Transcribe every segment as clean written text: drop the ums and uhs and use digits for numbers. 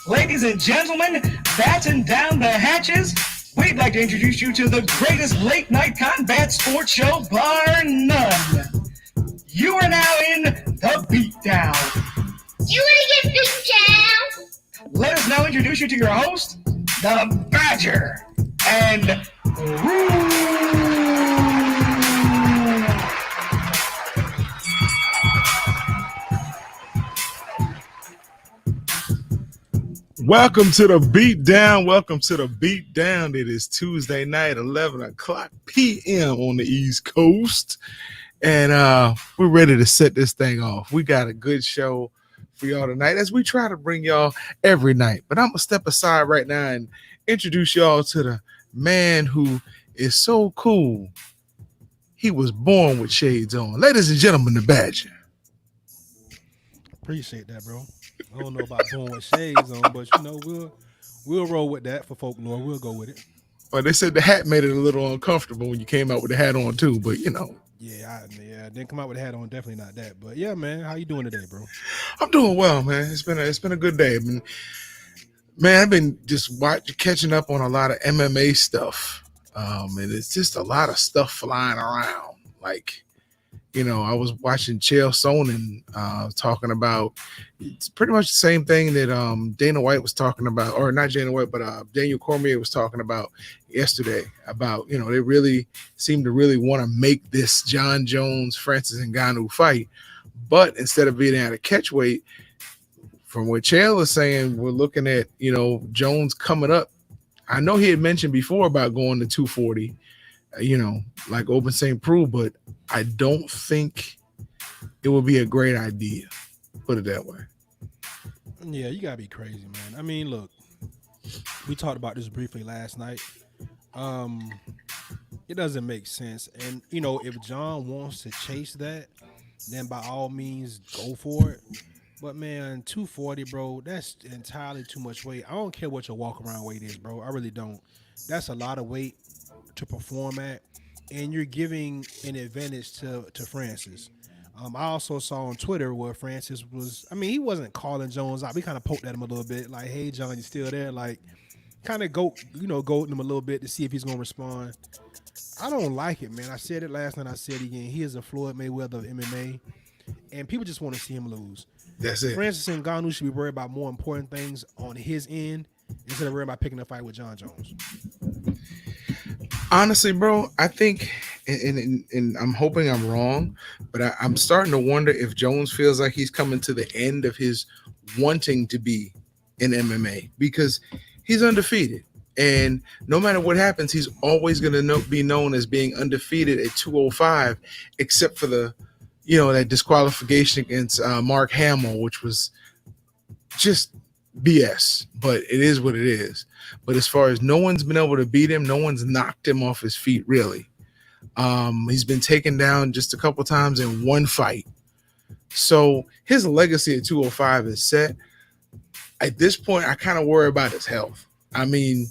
Ladies and gentlemen, batten down the hatches. We'd like to introduce you to the greatest late night combat sports show bar none. You are now in the Beatdown. You wanna get beat down? Let us now introduce you to your host, the Badger, and Welcome to the Beatdown. Welcome to the Beatdown. It is Tuesday night, 11 o'clock p.m. on the East Coast. And we're ready to set this thing off. We got a good show for y'all tonight as we try to bring y'all every night. But I'm going to step aside right now and introduce y'all to the man who is so cool. He was born with shades on. Ladies and gentlemen, the Badger. Appreciate that, bro. I don't know about born with shades on, but you know we'll roll with that for folklore. We'll go with it. Well, they said the hat made it a little uncomfortable when you came out with the hat on too, but you know. Yeah, I didn't come out with a hat on. Definitely not that. But yeah, man, how you doing today, bro? I'm doing well, man. It's been a good day. I've been just catching up on a lot of MMA stuff, and it's just a lot of stuff flying around. Like, you know, I was watching Chael Sonnen talking about it's pretty much the same thing that Dana White was talking about, or not Dana White, but Daniel Cormier was talking about yesterday about, you know, they really seem to really want to make this John Jones, Francis Ngannou fight. But instead of being at a catch weight, from what Chael is saying, we're looking at, you know, Jones coming up. I know he had mentioned before about going to 240, you know, like Open St. Preux, but I don't think it would be a great idea. Put it that way. Yeah, you gotta be crazy, man. I mean, look, we talked about this briefly last night. It doesn't make sense. And you know, if John wants to chase that, then by all means go for it. But man, 240, bro, that's entirely too much weight. I don't care what your walk around weight is, bro. I really don't. That's a lot of weight to perform at, and you're giving an advantage to Francis. I also saw on Twitter where Francis was, I mean, he wasn't calling Jones out. We kind of poked at him a little bit, like, hey, John, you still there? Like, kind of goading him a little bit to see if he's going to respond. I don't like it, man. I said it last night. I said it again. He is a Floyd Mayweather of MMA, and people just want to see him lose. That's it. Francis Ngannou should be worried about more important things on his end instead of worrying about picking a fight with John Jones. Honestly, bro, I think, and I'm hoping I'm wrong, but I'm starting to wonder if Jones feels like he's coming to the end of his wanting to be in MMA because he's undefeated. And no matter what happens, he's always going to be known as being undefeated at 205, except for that disqualification against Mark Hamill, which was just BS, but it is what it is. But as far as no one's been able to beat him, no one's knocked him off his feet, really. He's been taken down just a couple times in one fight. So his legacy at 205 is set. At this point, I kind of worry about his health. I mean,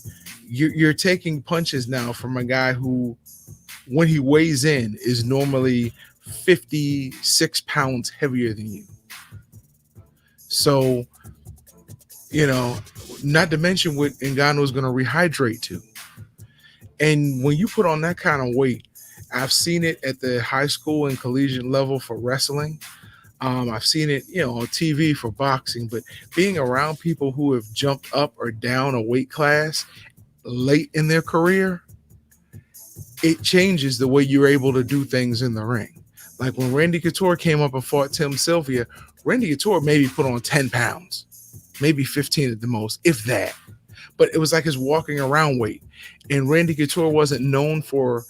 you're taking punches now from a guy who, when he weighs in, is normally 56 pounds heavier than you. So, you know, not to mention what Ngannou is going to rehydrate to. And when you put on that kind of weight, I've seen it at the high school and collegiate level for wrestling. I've seen it, you know, on TV for boxing, but being around people who have jumped up or down a weight class late in their career, it changes the way you're able to do things in the ring. Like when Randy Couture came up and fought Tim Sylvia, Randy Couture maybe put on 10 pounds. Maybe 15 at the most, if that. But it was like his walking around weight. And Randy Couture wasn't known for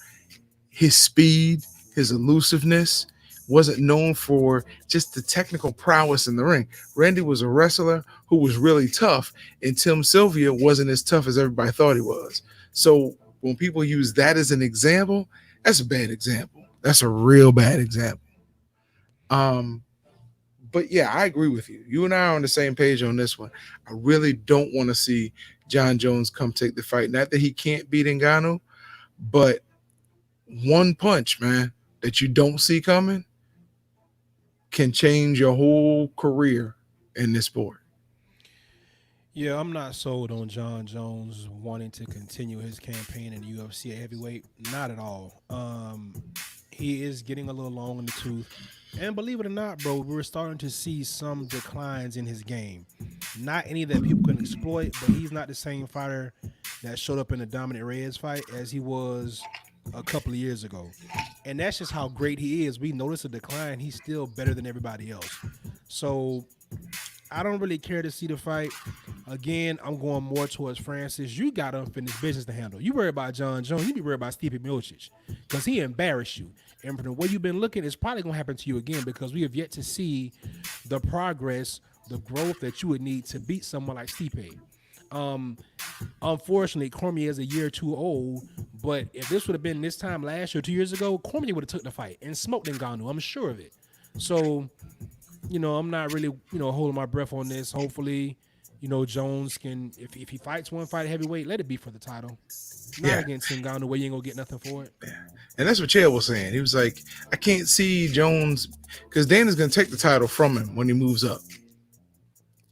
his speed, his elusiveness, wasn't known for just the technical prowess in the ring. Randy was a wrestler who was really tough, and Tim Sylvia wasn't as tough as everybody thought he was. So when people use that as an example, that's a bad example. That's a real bad example. But yeah, I agree with you. You and I are on the same page on this one. I really don't want to see John Jones come take the fight. Not that he can't beat Ngannou, but one punch, man, that you don't see coming can change your whole career in this sport. Yeah, I'm not sold on John Jones wanting to continue his campaign in the UFC at heavyweight. Not at all. He is getting a little long in the tooth. And believe it or not, bro, we're starting to see some declines in his game. Not any that people can exploit, but he's not the same fighter that showed up in the Dominic Reyes fight as he was a couple of years ago. And that's just how great he is. We notice a decline. He's still better than everybody else. So I don't really care to see the fight. Again, I'm going more towards Francis. You got unfinished business to handle. You worry about John Jones. You be worried about Stipe Miocic because he embarrassed you. And from the way you've been looking, it's probably going to happen to you again because we have yet to see the progress, the growth that you would need to beat someone like Stipe. Um, Unfortunately, Cormier is a year too old. But if this would have been this time last year, 2 years ago, Cormier would have took the fight and smoked Ngannou. I'm sure of it. So I'm not really, holding my breath on this. Hopefully, Jones can, if he fights one fight at heavyweight, let it be for the title. Not Yeah. against Ngannou where you ain't gonna get nothing for it. And that's what Chael was saying. He was like, I can't see Jones because Dana's going to take the title from him when he moves up.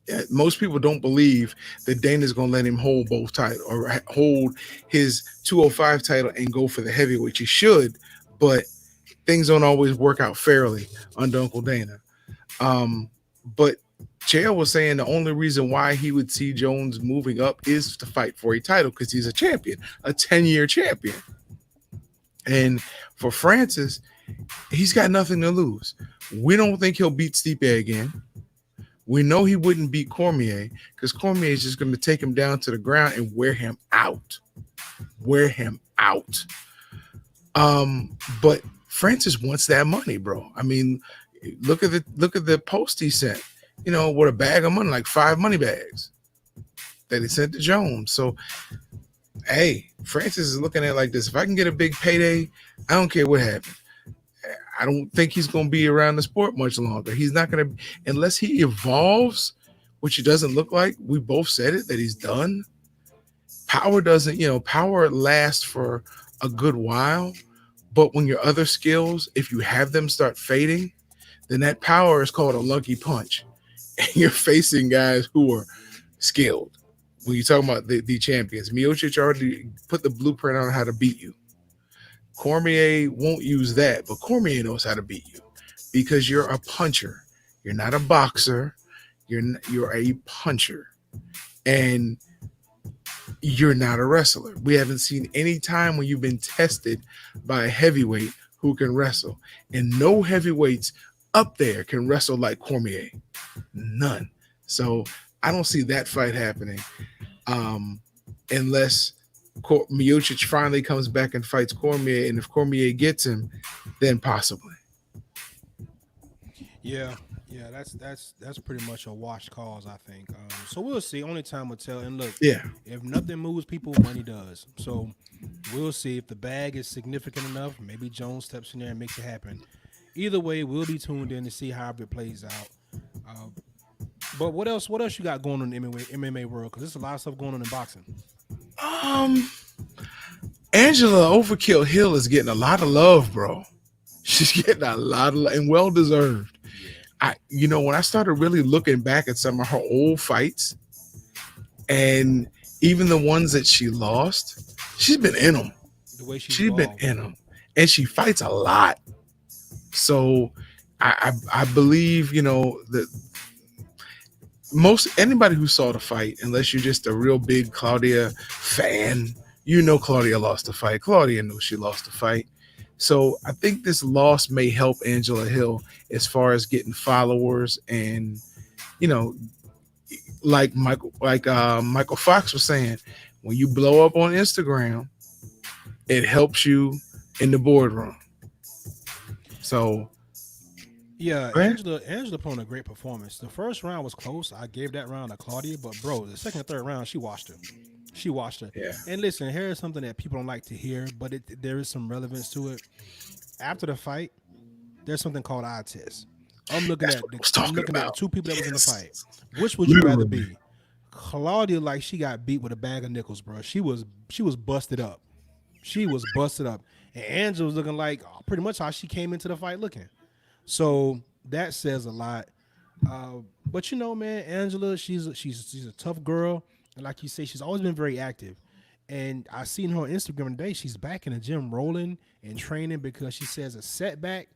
Yeah, most people don't believe that Dana's going to let him hold both titles or hold his 205 title and go for the heavyweight. He should, but things don't always work out fairly under Uncle Dana. But Chael was saying the only reason why he would see Jones moving up is to fight for a title because he's a champion, a 10-year champion. And for Francis, he's got nothing to lose. We don't think he'll beat Stipe again. We know he wouldn't beat Cormier because Cormier is just going to take him down to the ground and wear him out. Wear him out. But Francis wants that money, bro. I mean, look at the post he sent. With a bag of money, like 5 money bags that he sent to Jones. So, hey, Francis is looking at it like this. If I can get a big payday, I don't care what happens. I don't think he's going to be around the sport much longer. He's not going to, unless he evolves, which it doesn't look like. We both said it, that he's done. Power doesn't, power lasts for a good while. But when your other skills, if you have them start fading, then that power is called a lucky punch. And you're facing guys who are skilled. When you're talking about the champions, Miocic already put the blueprint on how to beat you. Cormier won't use that, but Cormier knows how to beat you because you're a puncher. You're not a boxer. You're a puncher, and you're not a wrestler. We haven't seen any time when you've been tested by a heavyweight who can wrestle, and no heavyweights up there can wrestle like Cormier. None. So I don't see that fight happening unless Miocic finally comes back and fights Cormier, and if Cormier gets him, then possibly. Yeah, that's pretty much a wash cause, I think. So we'll see. Only time will tell. And look, Yeah. if nothing moves people, money does. So we'll see if the bag is significant enough. Maybe Jones steps in there and makes it happen. Either way, we'll be tuned in to see how it plays out. Uh, but what else? What else you got going on in the MMA world? Because there's a lot of stuff going on in boxing. Angela Overkill Hill is getting a lot of love, bro. She's getting a lot of love, and well deserved. When I started really looking back at some of her old fights, and even the ones that she lost, she's been in them. The way She's been in them, and she fights a lot. So I believe that most anybody who saw the fight, unless you're just a real big Claudia fan, Claudia lost the fight. Claudia knew she lost the fight. So I think this loss may help Angela Hill as far as getting followers and, like Michael Fox was saying, when you blow up on Instagram, it helps you in the boardroom. So yeah, Angela put on a great performance. The first round was close. I gave that round to Claudia, but bro, the second and third round, she washed her. She watched her. Yeah. And listen, here is something that people don't like to hear, but there is some relevance to it. After the fight, there's something called eye test. I'm looking at the two people that was in the fight. Which would you rather be? Claudia, like she got beat with a bag of nickels, bro. She was busted up. She was busted up. And Angela was looking like pretty much how she came into the fight looking. So that says a lot. But man, Angela, she's a tough girl, and like you say, she's always been very active. And I seen her on Instagram today. She's back in the gym, rolling and training because she says a setback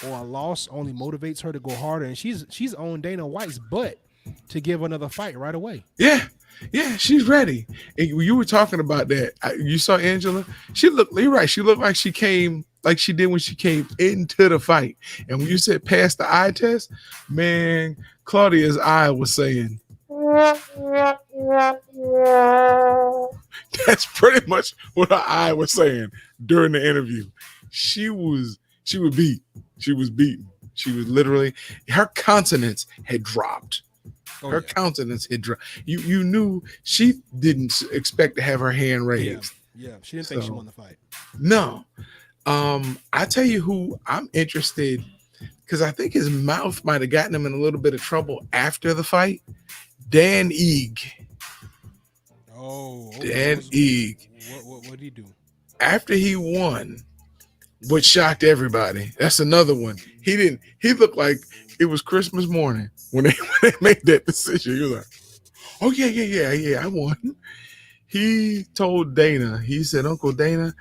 or a loss only motivates her to go harder. And she's on Dana White's butt to give another fight right away. Yeah, yeah, she's ready. And you were talking about that. You saw Angela. She looked. You're right. She looked like she came, like she did when she came into the fight. And when you said pass the eye test, man, Claudia's eye was saying. That's pretty much what her eye was saying during the interview. She was beat. She was beaten. She was literally, her countenance had dropped. Oh Her yeah, countenance had dropped. You knew she didn't expect to have her hand yeah, raised. yeah. She didn't think she So won the fight. no. I tell you who I'm interested, because I think his mouth might have gotten him in a little bit of trouble after the fight. Dan Eag. Oh, okay. Dan Eag. What did he do? After he won, which shocked everybody. That's another one. He looked like it was Christmas morning when they, when they made that decision. He was like, oh yeah, I won. He told Dana, he said, Uncle Dana,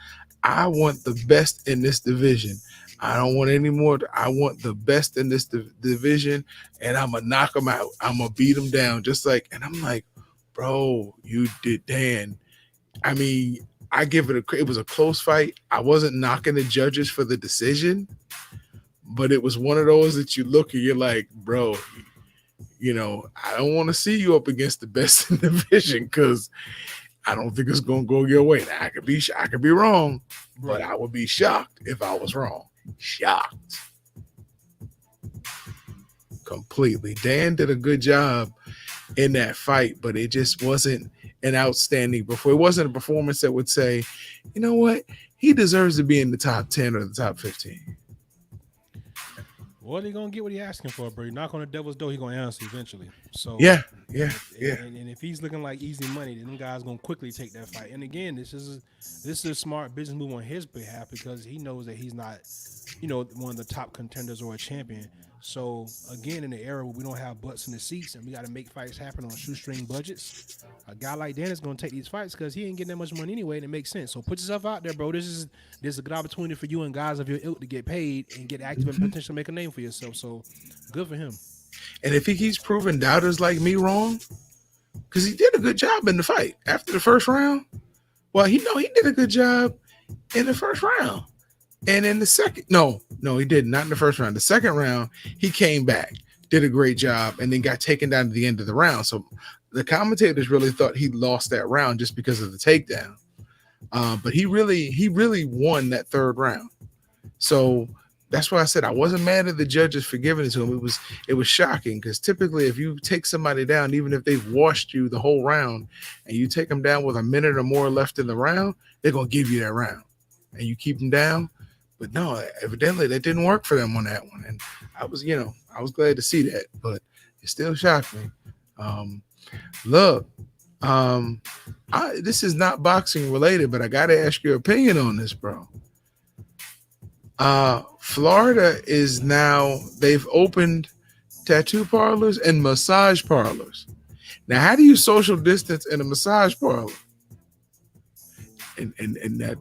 I want the best in this division. I don't want any more. I want the best in this division, and I'm gonna knock him out. I'm gonna beat him down, just like. And I'm like, bro, you did, Dan. I mean, I give it a. It was a close fight. I wasn't knocking the judges for the decision, but it was one of those that you look and you're like, bro, I don't want to see you up against the best in the division because I don't think it's gonna go your way. Now, I could be wrong, but Right. I would be shocked if I was wrong. Shocked completely. Dan did a good job in that fight, but it just wasn't an outstanding before. It wasn't a performance that would say, you know what, he deserves to be in the top 10 or the top 15. Well, he gonna get what he asking for, bro. You knock on the devil's door, he gonna answer eventually. So, Yeah, yeah, yeah. and if he's looking like easy money, then them guys gonna quickly take that fight. And again, this is a smart business move on his behalf because he knows that he's not, one of the top contenders or a champion. So again, in the era where we don't have butts in the seats and we got to make fights happen on shoestring budgets, a guy like Dan is going to take these fights because he ain't getting that much money anyway, and it makes sense. So put yourself out there, bro. This is a good opportunity for you and guys of your ilk to get paid and get active and potentially make a name for yourself. So good for him. And if he keeps proving doubters like me wrong, because he did a good job in the fight after the first round. Well, he did a good job in the first round. And in the second, no, he did not in the first round. The second round, he came back, did a great job, and then got taken down at the end of the round. So the commentators really thought he lost that round just because of the takedown. But he really won that third round. So that's why I said I wasn't mad at the judges for giving it to him. It was shocking because typically if you take somebody down, even if they've washed you the whole round, and you take them down with a minute or more left in the round, they're gonna give you that round, and you keep them down. But no, evidently that didn't work for them on that one. And I was glad to see that, but it still shocked me. Look, this is not boxing related, but I got to ask your opinion on this, bro. Florida is now, they've opened tattoo parlors and massage parlors. Now, how do you social distance in a massage parlor? And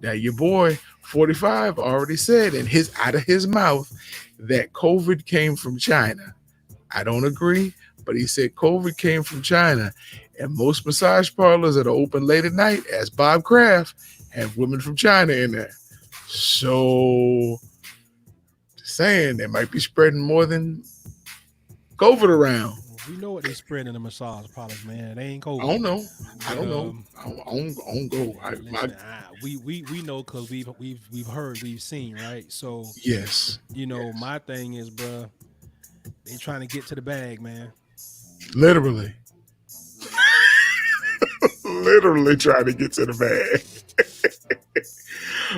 that your boy 45 already said out of his mouth that COVID came from China. I don't agree, but he said COVID came from China, and most massage parlors that are open late at night, as Bob Kraft, have women from China in there. So, just saying, they might be spreading more than COVID around. We know what they spread in the massage parlors, man. They ain't I COVID. don't know. I But, don't know. I don't go. listen, we know because we've heard, we've seen, right? So Yes. my thing is, bruh, they trying to get to the bag, man. Literally. Literally trying to get to the bag.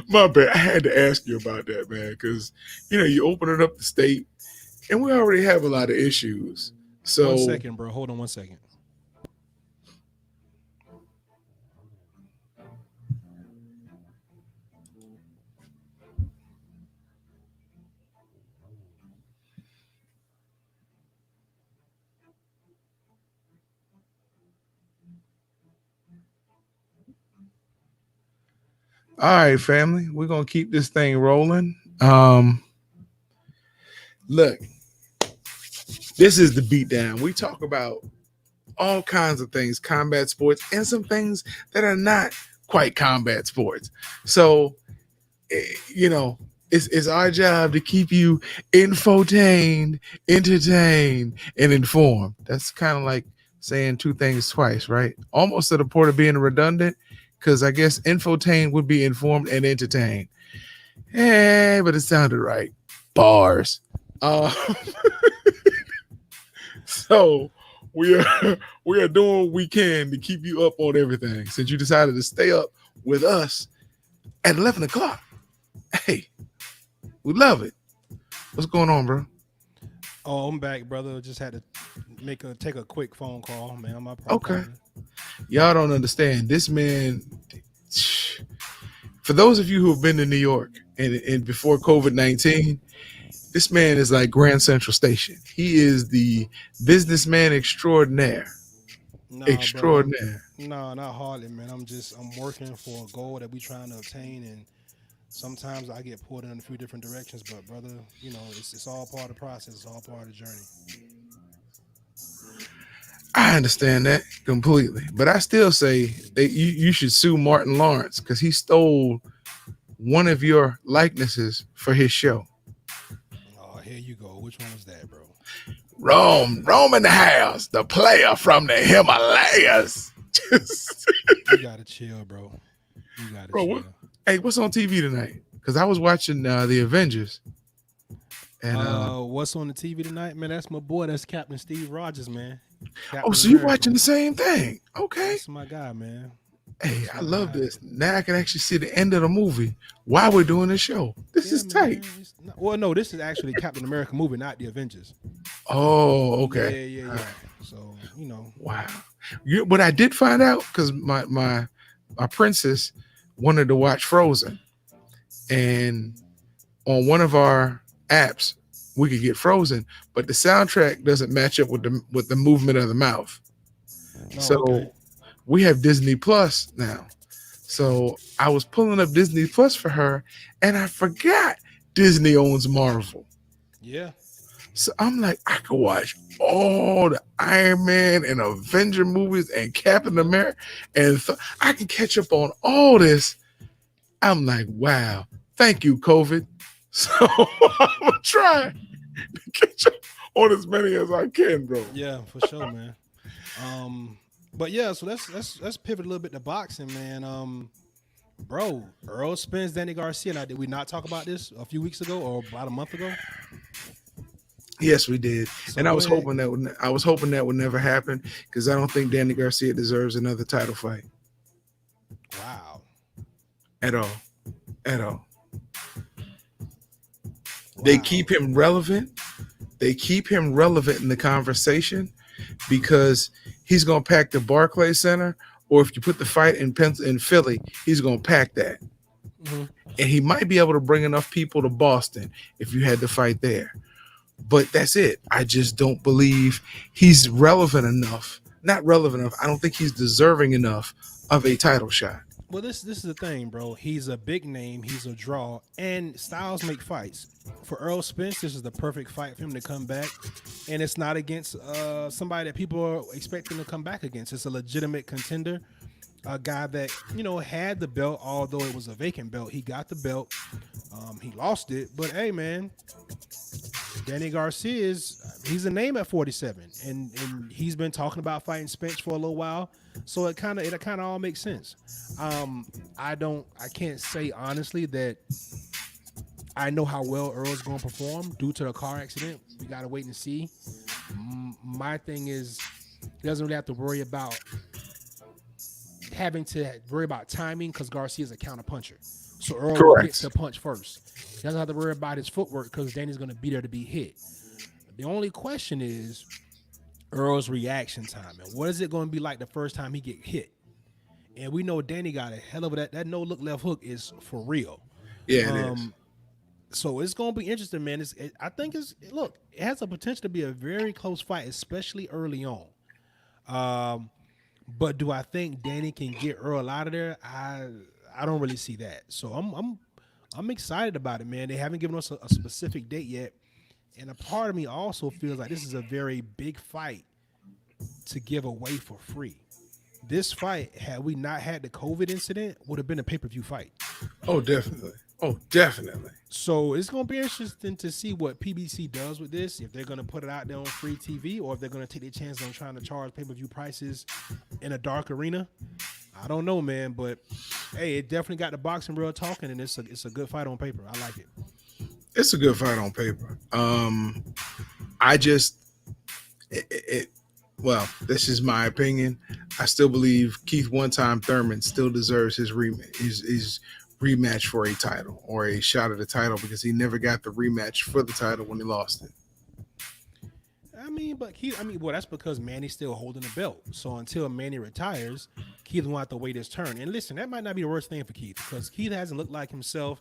My bad. I had to ask you about that, man, because you opening up the state, and we already have a lot of issues. So 1 second, bro. Hold on 1 second. All right, family. We're gonna keep this thing rolling. Look, this is the beatdown. We talk about all kinds of things, combat sports, and some things that are not quite combat sports. So, you know, it's our job to keep you infotained, entertained, and informed. That's kind of like saying two things twice, right? Almost to the point of being redundant, because I guess infotained would be informed and entertained. Hey, but it sounded right. Bars. Uh, so we are we are doing what we can to keep you up on everything. Since you decided to stay up with us at 11 o'clock, hey, we love it. What's going on, bro? Oh, I'm back, brother. Just had to take a quick phone call, man. My Okay, apologies. y'all don't understand. This man, for those of you who have been to New York and before COVID-19, this man is like Grand Central Station. He is the businessman extraordinaire. Nah, bro. Extraordinaire. No, not hardly, man. I'm working for a goal that we trying to obtain, and sometimes I get pulled in a few different directions. But brother, it's all part of the process. It's all part of the journey. I understand that completely, but I still say that you should sue Martin Lawrence because he stole one of your likenesses for his show. Oh, here you go. Which one was that, bro? Rome in the house, the player from the Himalayas. You gotta chill, bro. You gotta Bro, chill. hey, what's on TV tonight? Because I was watching the Avengers. And What's on the TV tonight, man? That's my boy. That's Captain Steve Rogers, man. oh, Captain so you America. watching the same thing? Okay. That's my guy, man. Hey, That's I my love guy. this. Now I can actually see the end of the movie while we're doing the show. This Yeah, is tight. man. Well, no, this is actually Captain America movie, not the Avengers. Oh, Yeah, okay. yeah, yeah. So Wow. What I did find out because my princess wanted to watch Frozen, and on one of our apps we could get Frozen, but the soundtrack doesn't match up with the movement of the mouth. no, okay. So we have Disney Plus now. So I was pulling up Disney Plus for her, and I forgot Disney owns Marvel. Yeah, So I'm like, I could watch all the Iron Man and Avenger movies and Captain America, and I can catch up on all this. I'm like, wow, thank you, COVID. So I'm gonna try to catch up on as many as I can, bro. yeah, for sure, man. But yeah, so let's pivot a little bit to boxing, man. Bro, Earl Spence, Danny Garcia. Now, did we not talk about this a few weeks ago or about a month ago? Yes, we did, So and I go was ahead. hoping that would never happen because I don't think Danny Garcia deserves another title fight Wow, at all, at all. They wow. keep him relevant. They keep him relevant in the conversation because he's going to pack the Barclays Center, or if you put the fight in Philly, he's going to pack that, Mhm. and he might be able to bring enough people to Boston if you had the fight there. But that's it. I just don't believe he's relevant enough. Not relevant enough. I don't think he's deserving enough of a title shot. Well, this is the thing, bro. He's a big name. He's a draw, and styles make fights. For Earl Spence, this is the perfect fight for him to come back, and it's not against somebody that people are expecting to come back against. It's a legitimate contender, a guy that had the belt, although it was a vacant belt. He got the belt. He lost it, but hey, man, Danny Garcia he's a name at 47, and he's been talking about fighting Spence for a little while. So it kind of all makes sense. I can't say honestly that I know how well Earl's going to perform due to the car accident. We got to wait and see. My thing is, he doesn't really have to worry about having to worry about timing because Garcia's a counter puncher. So Earl will get Correct. to punch first. He doesn't have to worry about his footwork because Danny's going to be there to be hit. The only question is Earl's reaction time, and what is it going to be like the first time he get hit? And we know Danny got a hell of that no look left hook is for real. Yeah, it is. So it's going to be interesting, man. I think it has a potential to be a very close fight, especially early on. But do I think Danny can get Earl out of there? I don't really see that. So I'm excited about it, man. They haven't given us a specific date yet, and a part of me also feels like this is a very big fight to give away for free. This fight, had we not had the COVID incident, would have been a pay-per-view fight. Oh, definitely. Oh, definitely. So it's gonna be interesting to see what PBC does with this. If they're gonna put it out there on free TV, or if they're gonna take their chance on trying to charge pay-per-view prices in a dark arena. I don't know, man, but hey, it definitely got the boxing real talking, and it's a good fight on paper. I like it. It's a good fight on paper. I just it well, this is my opinion. I still believe Keith One Time Thurman still deserves his rematch for a title or a shot at the title because he never got the rematch for the title when he lost it. Well, that's because Manny's still holding the belt. So until Manny retires, Keith will have to wait his turn. And listen, that might not be the worst thing for Keith because Keith hasn't looked like himself.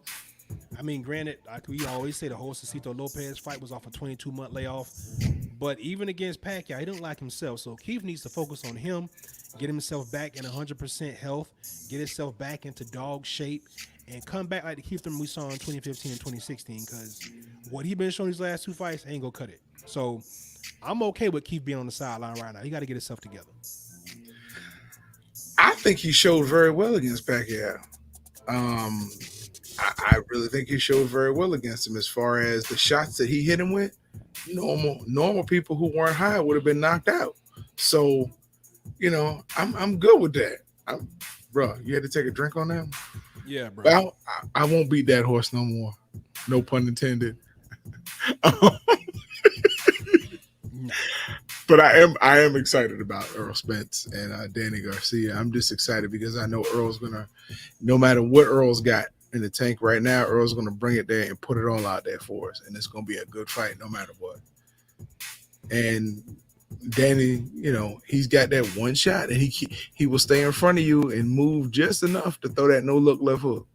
I mean, granted, like we always say, the whole Cecito Lopez fight was off a 22-month layoff. But even against Pacquiao, he didn't like himself. So Keith needs to focus on him, get himself back in 100% health, get himself back into dog shape, and come back like the Keith Thurman we saw in 2015 and 2016. Because what he been showing these last two fights ain't gonna cut it. So I'm okay with Keith being on the sideline right now. He got to get himself together. I think he showed very well against Pacquiao. I really think he showed very well against him as far as the shots that he hit him with. Normal people who weren't high would have been knocked out. So, I'm good with that. Bro, you had to take a drink on that? Yeah, bro. But I won't beat that horse no more. No pun intended. But I am excited about Earl Spence and Danny Garcia. I'm just excited because I know Earl's gonna, no matter what Earl's got in the tank right now, Earl's gonna bring it there and put it all out there for us, and it's gonna be a good fight no matter what. And Danny, he's got that one shot, and he will stay in front of you and move just enough to throw that no look left hook.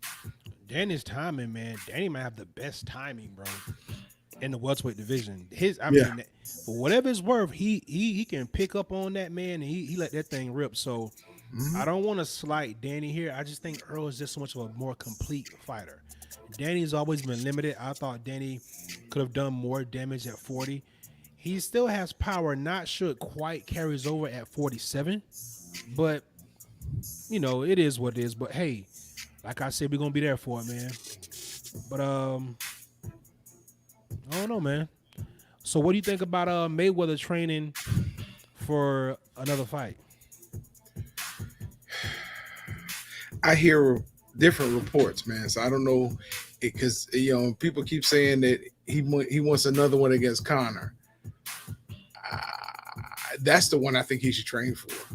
Danny's timing, man. Danny might have the best timing, bro, in the welterweight division. For whatever it's worth, he can pick up on that, man, and he let that thing rip. So I don't want to slight Danny here. I just think Earl is just so much of a more complete fighter. Danny's always been limited. I thought Danny could have done more damage at 40. He still has power. Not sure it quite carries over at 47, but it is what it is. But hey, like I said, we're gonna be there for it, man. But I don't know, man. So what do you think about Mayweather training for another fight? I hear different reports, man. So I don't know, because people keep saying that he wants another one against Conor. That's the one I think he should train for. To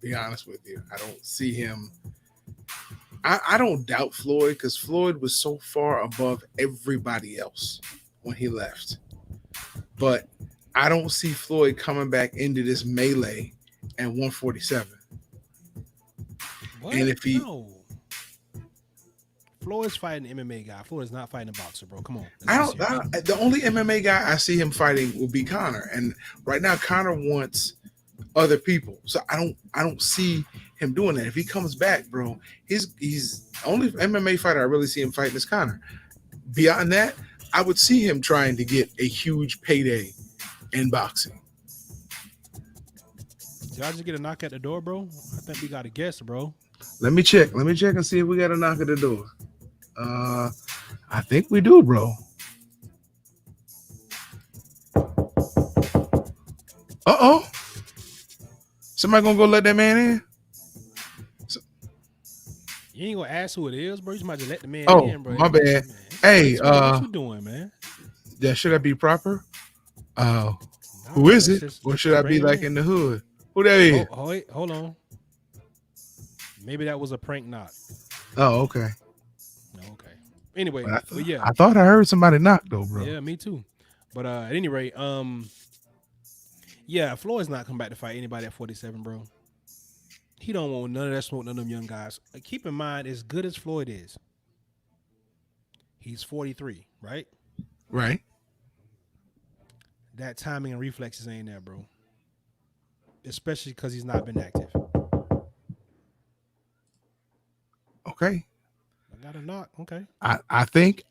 be honest with you, I don't see him. I don't doubt Floyd because Floyd was so far above everybody else when he left. But I don't see Floyd coming back into this melee at 147. What? And if he, Floyd's fighting an MMA guy. Floyd's not fighting a boxer, bro. Come on. The only MMA guy I see him fighting will be Conor, and right now Conor wants other people, so I don't see him doing that. If he comes back, bro, he's the only MMA fighter I really see him fighting is Conor. Beyond that, I would see him trying to get a huge payday in boxing. Did I just get a knock at the door, bro? I think we got a guest, bro. Let me check and see if we got a knock at the door. I think we do, bro. Uh-oh. Somebody gonna go let that man in? You ain't gonna ask who it is, bro. You might just let the man in, bro. My bad. Man. Hey, what you doing, man? Yeah, should I be proper? Who is it? Or should I be like in the hood? Who that is? Oh, wait, hold on. Maybe that was a prank knock. Oh, okay. Okay. Anyway, but yeah. I thought I heard somebody knock though, bro. Yeah, me too. But at any rate, yeah, Floyd's not coming back to fight anybody at 47, bro. He don't want none of that smoke, none of them young guys. Keep in mind, as good as Floyd is, he's 43, right? Right. That timing and reflexes ain't there, bro. Especially because he's not been active. Okay. Got a knock. Okay. I think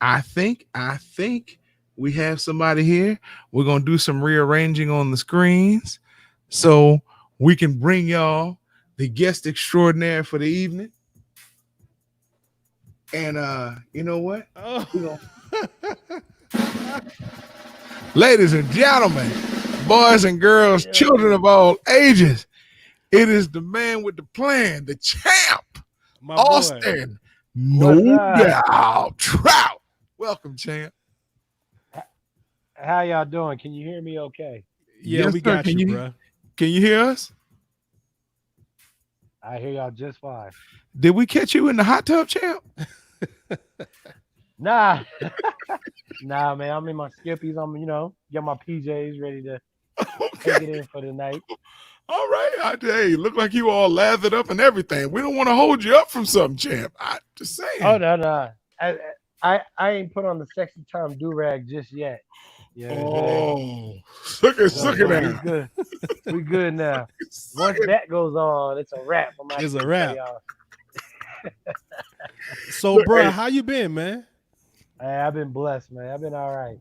we have somebody here. We're gonna do some rearranging on the screens so we can bring y'all the guest extraordinaire for the evening. And you know what? Oh. We gonna- Ladies and gentlemen, boys and girls, children of all ages, it is the man with the plan, the champ, My boy. Austin, What's no up? doubt, Trout. Welcome, champ. How y'all doing? Can you hear me okay? Yeah, Yes, we sir. got you, bro. Can you hear us? I hear y'all just fine. Did we catch you in the hot tub, champ? Nah. Nah, man. I'm in my skippies. I'm, got my PJs ready to take it in for the night. All right. Hey, look like you all lathered up and everything. We don't want to hold you up from something, champ. I just saying. Oh no. I ain't put on the sexy time do rag just yet. You know what I'm saying? Look at So we that. good. We good now. Once that goes on, it's a wrap for my It's a kids, wrap. y'all. So, Look, bro, hey. how you been, man? Hey, I've been blessed, man. I've been all right.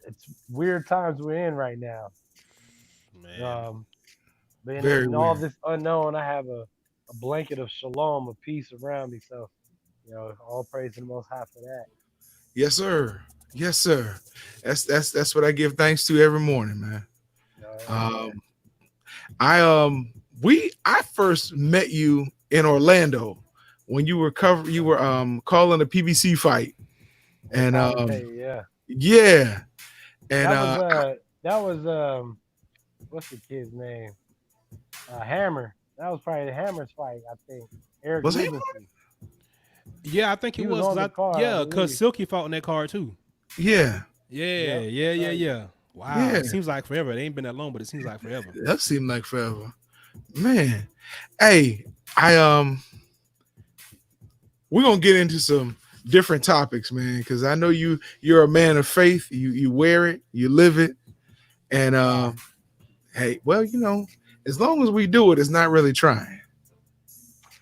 It's weird times we're in right now. Man. But Very in all weird. this unknown, I have a blanket of shalom, of peace around me. So, all praise to the Most High for that. Yes, sir. Yes, sir. That's what I give thanks to every morning, man. Amen. I first met you in Orlando when you were calling a PBC fight. And Yeah. yeah. And That was what's the kid's name? Hammer. That was probably the Hammer's fight, I think. Eric Was he Rubenstein. Yeah, I think it He was was. on the card, I Because believe. Silky fought in that card too. yeah. Yeah, Yep, yeah, that's yeah, right. yeah. Wow. Yeah. It seems like forever. It ain't been that long, but it seems like forever. That seemed like forever. Man. Hey, we're gonna get into some different topics, man, because I know you're a man of faith. You wear it, you live it, and hey, well, as long as we do it, it's not really trying.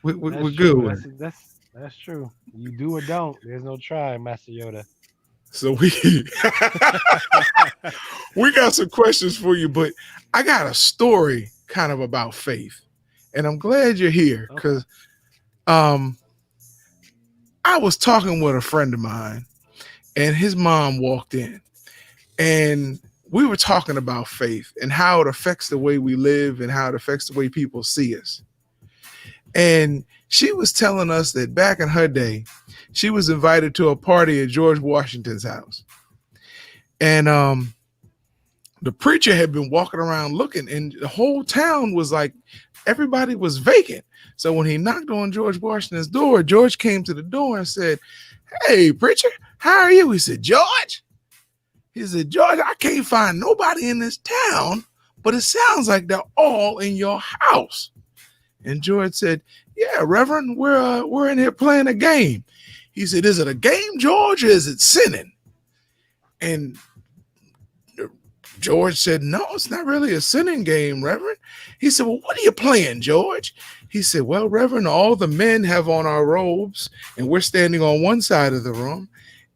We're That's good true. with it. That's true. You do or don't. There's no try, Master Yoda. So we we got some questions for you, but I got a story kind of about faith, and I'm glad you're here because I was talking with a friend of mine, and his mom walked in, and we were talking about faith and how it affects the way we live and how it affects the way people see us. And she was telling us that back in her day, she was invited to a party at George Washington's house. And the preacher had been walking around looking, and the whole town was like, everybody was vacant. So when he knocked on George Washington's door, George came to the door and said, "Hey, preacher, how are you?" He said, "George." He said, "George, I can't find nobody in this town, but it sounds like they're all in your house." And George said, "Yeah, Reverend, we're in here playing a game." He said, "Is it a game, George, or is it sinning?" And George said, "No, it's not really a sinning game, Reverend." He said, "Well, what are you playing, George?" He said, "Well, Reverend, all the men have on our robes, and we're standing on one side of the room,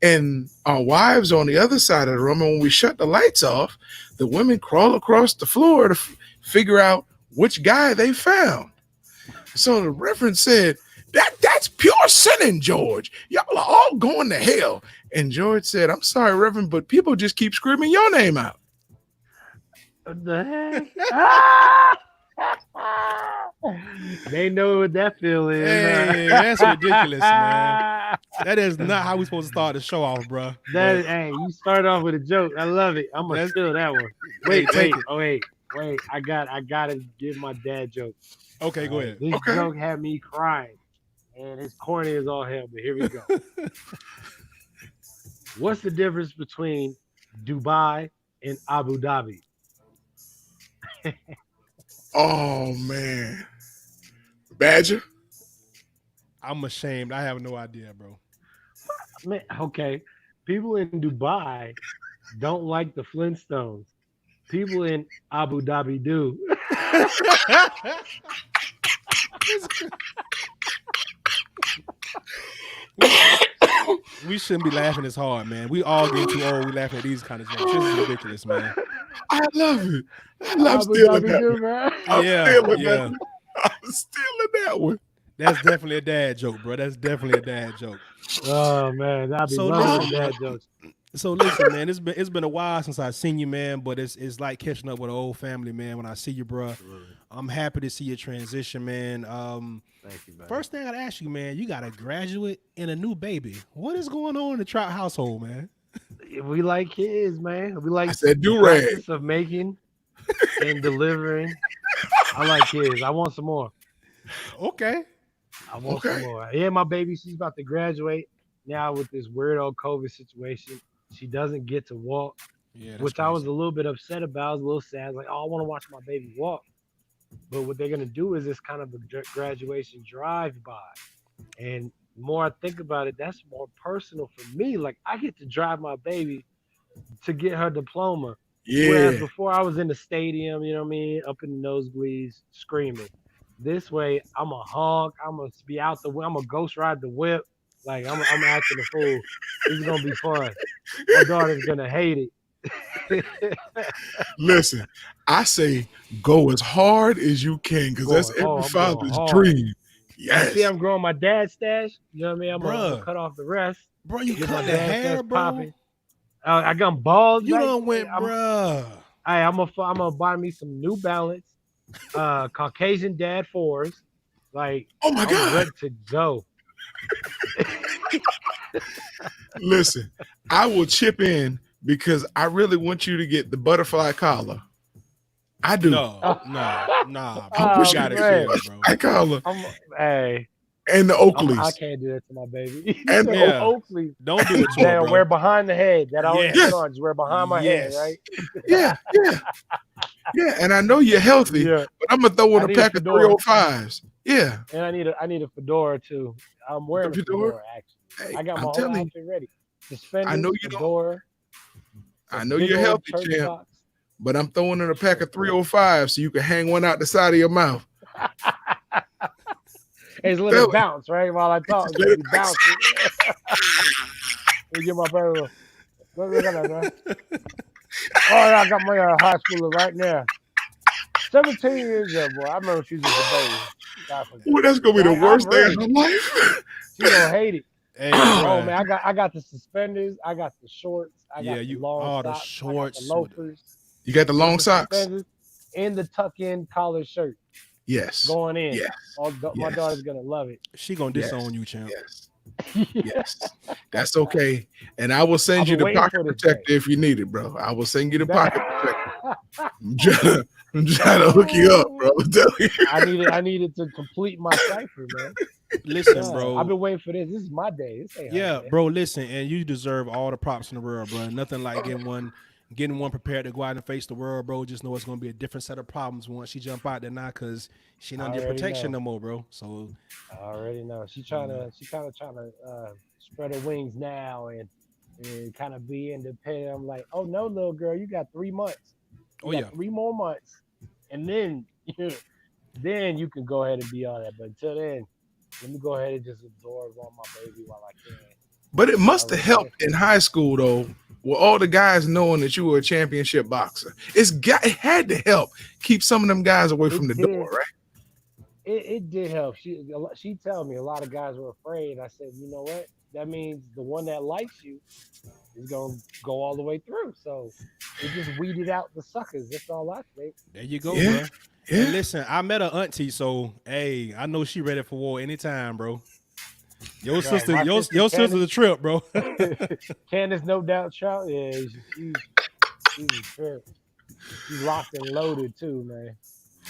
and our wives on the other side of the room. And when we shut the lights off, the women crawl across the floor to figure out which guy they found." So the Reverend said, That's pure sinning, George. Y'all are all going to hell." And George said, "I'm sorry, Reverend, but people just keep screaming your name out." What the heck? They know what that feel is. Hey, that's ridiculous, man. That is not how we supposed to start the show off, bro. Hey, you start off with a joke. I love it. I'm gonna steal that one. Wait, take it. wait. I gotta give my dad joke. Okay, go ahead. This Okay. joke had me crying, and it's corny as all hell. But here we go. What's the difference between Dubai and Abu Dhabi? Oh, man. Badger? I'm ashamed. I have no idea, bro. Man, okay, people in Dubai don't like the Flintstones. People in Abu Dhabi do. We shouldn't be laughing this hard, man. We all getting too old. We laughing at these kind of jokes. This is ridiculous, man. I love it. I'm Abu stealing Dhabi that do, one. man. I'm Yeah, stealing that yeah. one. I'm stealing that one. That's definitely a dad joke, bro. That's definitely a dad joke. Oh man, I be So loving listen, them dad man. jokes. So listen, man. It's been a while since I seen you, man. But it's like catching up with an old family, man. When I see you, bro, Absolutely. I'm happy to see your transition, man. Thank you, man. First thing I gotta ask you, man. You got a graduate and a new baby. What is going on in the Trout household, man? We like kids, man. We I like said the do rag. practice of making and delivering. I like kids. I want some more. Okay. I want some Okay. more. Yeah, my baby, she's about to graduate now with this weirdo COVID situation. She doesn't get to walk, Yeah, that's which I was crazy. a little bit upset about. I was a little sad. I was like, oh, I want to watch my baby walk. But what they're gonna do is this kind of a graduation drive-by. And the more I think about it, that's more personal for me. Like I get to drive my baby to get her diploma. Whereas Yeah. before I was in the stadium, you know what I mean, up in the nosebleeds screaming. This way, I'm a honk. I'm gonna be out the. I'm gonna ghost ride the whip. Like I'm acting a fool. This is gonna be fun. My daughter's gonna hate it. Listen, I say go as hard as you can because that's Going, oh, every I'm going father's hard. dream. You Yes. see, I'm growing my dad's stash. You know what I mean? I'm gonna Bruh. cut off the rest. Bro, you Get my cut the dad's hair, stash bro. popping. I got balls. You back. done went, bruh. I'm gonna buy me some New Balance, Caucasian Dad 4s. Like Oh my I'm God. ready to go. Listen, I will chip in because I really want you to get the butterfly collar. I do. No, Oh. nah, I bro. wish You you gotta man. chill, bro. I collar Hey, and the I Oakleys. can't do that to my baby. And The Yeah. Oakley. Don't do it to That her, I bro. wear behind the head. That I always Yes. put on. Just wear behind my Yes. head, right? Yeah, yeah, yeah. And I know you're healthy, Yeah. but I'm gonna throw in I a need a pack of fedora. 305s. Yeah. And I need a fedora too. I'm wearing a Fedora? fedora actually. Hey, I got my I'm whole telling you, outfit ready. Suspenders, I know you don't. fedora, I know big you're old healthy, church champ, socks. but I'm throwing in a pack of 305s so you can hang one out the side of your mouth. Hey, just let Tell it me. bounce, right? While I talk, Just let it be bouncing. Let me get my brother. Look at that, man. Oh, yeah, I got my high schooler right now. 17 years old, boy. I remember she was just a baby. God forget. Ooh, that's gonna be the I'm worst day ready. of her life. She gonna hate it. Hey, Oh bruh. man, I got the suspenders, I got the shorts, I Yeah, got the you long all the socks, I got the shorts with loafers, You got the with long the socks? suspenders, and the tuck-in collar shirt Yes. going in. Yes. My Yes. daughter's gonna love it. she gonna Yes. disown you, champ. Yes. Yes. That's okay. And I will send I've you been the waiting pocket for this protector if you need it, bro. I will send you the pocket protector. I'm trying to hook you up, bro. I'm telling you. I needed to complete my cipher, man. Listen, Yeah, I've bro. been waiting for this. This is my day. This ain't her Yeah, day. bro. Listen, and you deserve all the props in the world, bro. Nothing like getting one prepared to go out and face the world, bro. Just know it's gonna be a different set of problems once she jump out there now, cause she not I get already protection know. no more, bro. So I already know. She kind of trying to spread her wings now and kind of be independent. I'm like, oh no, little girl, you got 3 months. You Oh, got yeah. 3 more months, and then then you can go ahead and be all that. But until then, let me go ahead and just absorb on my baby while I can. But it must have Already helped there. in high school, though, with all the guys knowing that you were a championship boxer. It had to help keep some of them guys away from the It did. door, right? It did help. She told me a lot of guys were afraid. I said, you know what? That means the one that likes you is gonna go all the way through. So it just weeded out the suckers. That's all I think. there you go, Yeah. bro. Yeah. And listen, I met her auntie, so hey, I know she ready for war anytime, bro. Your Right, sister, my your sister sister's Candace- a trip, bro. Candace, no doubt, Trout. Yeah, she's a trip. She's locked and loaded too, man.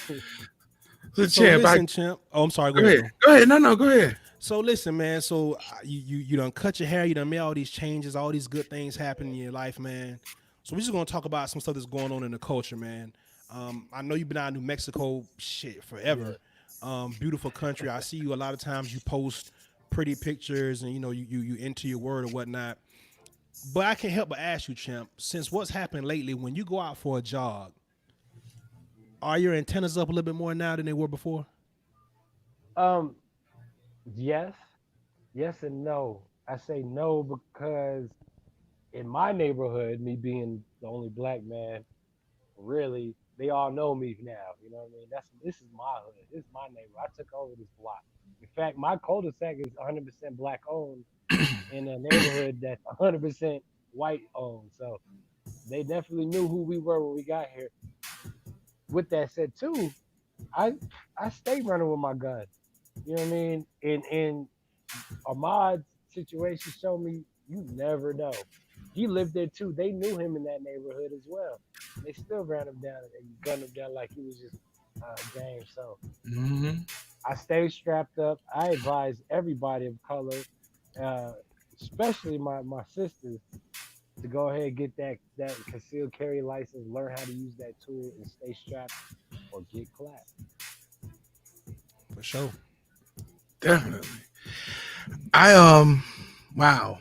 So, So champ, listen, champ. Oh, I'm sorry. Go go ahead. ahead. Go ahead. No, go ahead. So listen, man. So you done cut your hair. You done made all these changes. All these good things happen in your life, man. So we're just gonna talk about some stuff that's going on in the culture, man. I know you've been out in New Mexico, shit, forever. Beautiful country. I see you a lot of times. You post pretty pictures, and you know you into your word or whatnot. But I can't help but ask you, champ. Since what's happened lately, when you go out for a jog, are your antennas up a little bit more now than they were before? Yes, yes and no. I say no because in my neighborhood, me being the only black man, really, they all know me now. You know what I mean? This is my hood. This is my neighborhood. I took over this block. In fact, my cul-de-sac is 100% black owned in a neighborhood that's 100% white owned. So they definitely knew who we were when we got here. With that said, too, I I stay running with my gun. You know what I mean? And Ahmad's situation showed me you never know. He lived there too. They knew him in that neighborhood as well. And they still ran him down and gunned him down like he was just a game. So Hmm. I stay strapped up. I advise everybody of color, uh, especially my sisters, to go ahead and get that concealed carry license, learn how to use that tool, and stay strapped or get clapped. For sure. Definitely. I wow.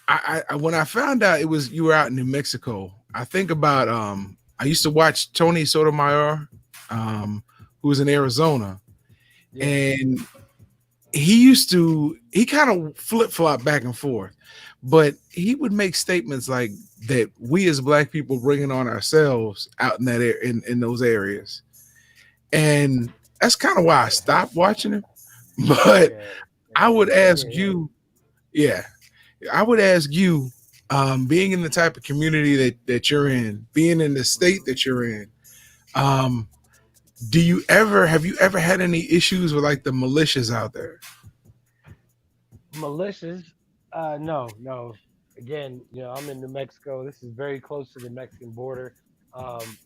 I when I found out it was you were out in New Mexico, I think about I used to watch Tony Sotomayor, who was in Arizona, Yeah, and he kind of flip flop back and forth, but he would make statements like that we as black people bringing on ourselves out in that in those areas, and that's kind of why I stopped watching him. But yeah, I would me ask and him. you, yeah, I would ask you, being in the type of community that you're in, being in the state Mhm. that you're in, um, have you ever had any issues with like the militias out there? Malicious? No, no. Again, I'm in New Mexico. This is very close to the Mexican border. Um,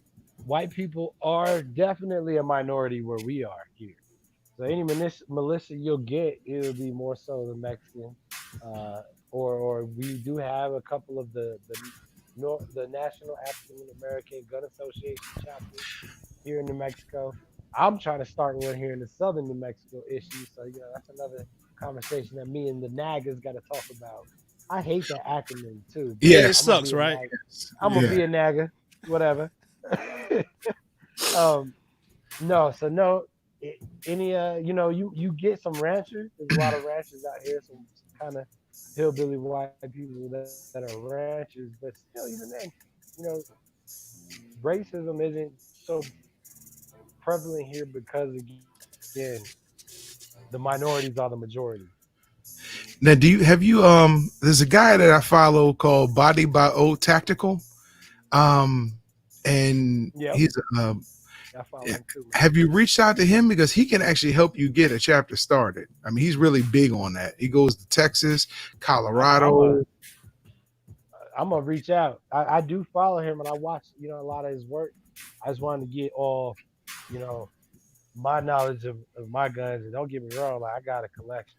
White people are definitely a minority where we are here. So any militia you'll get, it'll be more so the Mexican, uh, or we do have a couple of the National African American Gun Association chapters here in New Mexico. I'm trying to start one here in the southern New Mexico issue. So that's another conversation that me and the Nagas got to talk about. I hate that acronym too, Yeah, but it I'm gonna sucks, be a right? Naga. I'm gonna Yeah. be a Naga, whatever. um, no, so no. Any you get some ranchers. There's a lot of ranchers out here, some kind of hillbilly white people that are ranchers, but still, even then, you know, racism isn't so prevalent here because again, the minorities are the majority. Now, have you there's a guy that I follow called Body by O Tactical, um, and Yep, he's I follow yeah. him too, man. Have you reached out to him because he can actually help you get a chapter started? I mean, he's really big on that. He goes to Texas, I'm a Colorado. I'm gonna reach out. I do follow him and I watch a lot of his work. I just wanted to get all you know my knowledge of my guns. And don't get me wrong, like I got a collection.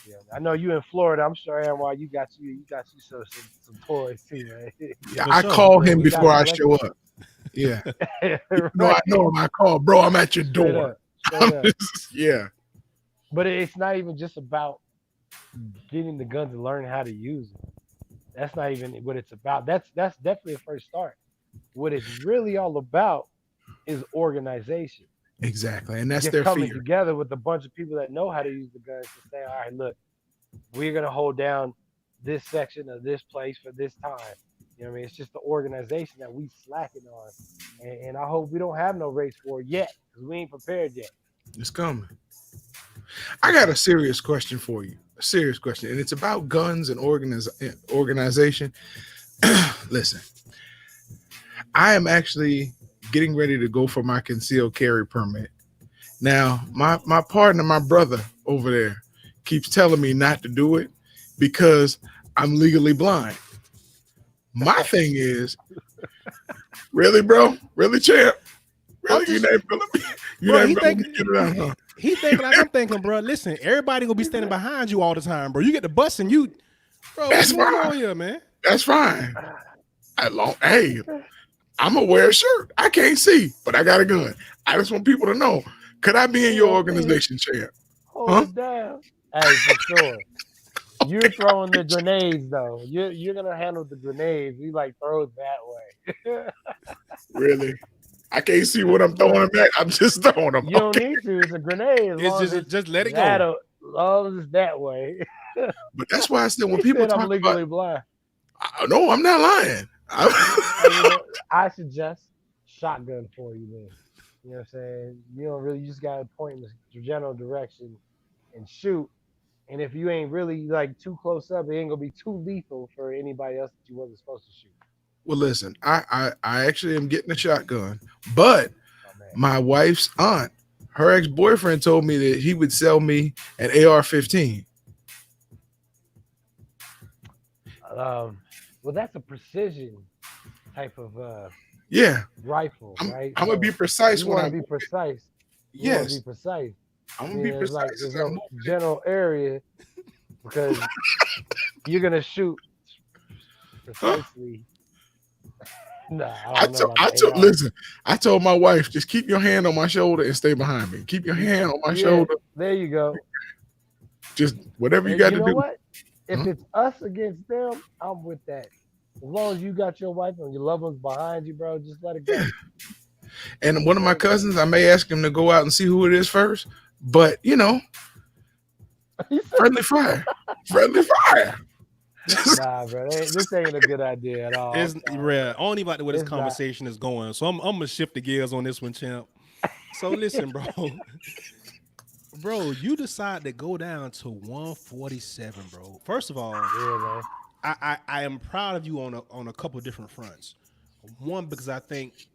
Yeah, I know you in Florida. I'm sure, why you got you some toys too, man. Yeah, For I sure. call Yeah, him we got before a I show collection. up. Yeah, I Right? know him. I call, bro. I'm at your Straight door. up, straight I'm up. just, yeah, But it's not even just about getting the guns and learning how to use them. That's not even what it's about. That's definitely a first start. What it's really all about is organization. exactly, and that's Just their coming fear. together with a bunch of people that know how to use the guns to say, all right, look, we're gonna hold down this section of this place for this time. You know what I mean? It's just the organization that we slacking on, and I hope we don't have no race war yet because we ain't prepared yet. It's coming. I For got a sure. serious question for you. A serious question, and it's about guns and organization. Listen, I am actually getting ready to go for my concealed carry permit. Now, my partner, my brother over there, keeps telling me not to do it because I'm legally blind. My thing is, really, bro, really, champ, I'm really, just, you bro. not He feeling think me get it out, huh? he thinking like I'm thinking, bro. Listen, everybody gonna be standing behind you all the time, bro. You get the bus and you, bro. What's That's going fine. on here, man? That's fine. Hey, I'm gonna wear a shirt. I can't see, but I got a gun. I just want people to know. Could I be in You your know what I mean? organization, champ? Hold Huh? it down. Hey, for sure. You're throwing the grenades though. You're gonna handle the grenades. We like throw it that way. Really? I can't see what I'm throwing Look, them at. I'm just throwing them. you don't Okay. need to. It's a grenade as It's long as it's just let it go. that. long as that way. But that's why I said when He people said I'm talk about, legally blind. no, I'm not lying. Hey, I suggest shotgun for you then. You know what I'm saying? You don't really, you just gotta point in the general direction and shoot. And if you ain't really like too close up, it ain't gonna be too lethal for anybody else that you wasn't supposed to shoot. Well, listen, I actually am getting a shotgun, but Oh man. my wife's aunt, her ex boyfriend told me that he would sell me an AR-15. Well, that's a precision type of Yeah, rifle, I'm right? I'm gonna be So precise you when want I to be move it. precise. You want to be Yes, precise. I'm gonna be There's like precise there's as I no move it. general area because you're gonna shoot Huh? precisely. Nah, I don't know about I the told AR. listen, I told my wife, just keep your hand on my shoulder and stay behind me. Keep your hand on my Yeah, shoulder. there you go. Just whatever you And got you to know do. what? If Huh? it's us against them, I'm with that. As long as you got your wife and your loved ones behind you, bro, just let it Yeah. go. And one Just of let my it go. cousins, I may ask him to go out and see who it is first. But He said, friendly fire. Friendly fire. nah, bro, this ain't a good idea at all. I'm It's sorry, bro. rare. I don't even like the way this It's not. conversation is going. So I'm gonna shift the gears on this one, champ. So listen, bro. Bro, you decide to go down to 147, bro. First of all, Yeah, man. I am proud of you on a couple different fronts. One, because I think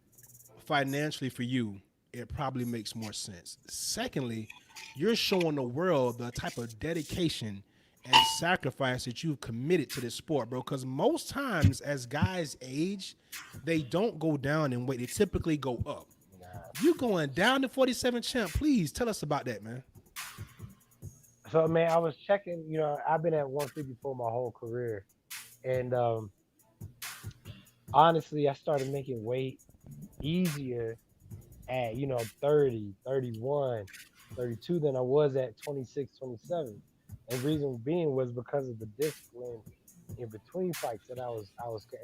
financially for you, it probably makes more sense. Secondly, you're showing the world the type of dedication and sacrifice that you've committed to this sport, bro. Because most times, as guys age, they don't go down in weight; they typically go up. Nah. You going down to 47, champ? Please tell us about that, man. So, man, I was checking. I've been at 154 my whole career, and honestly, I started making weight easier at 30, 31, 32 than I was at 26, 27. And reason being was because of the discipline in between fights that and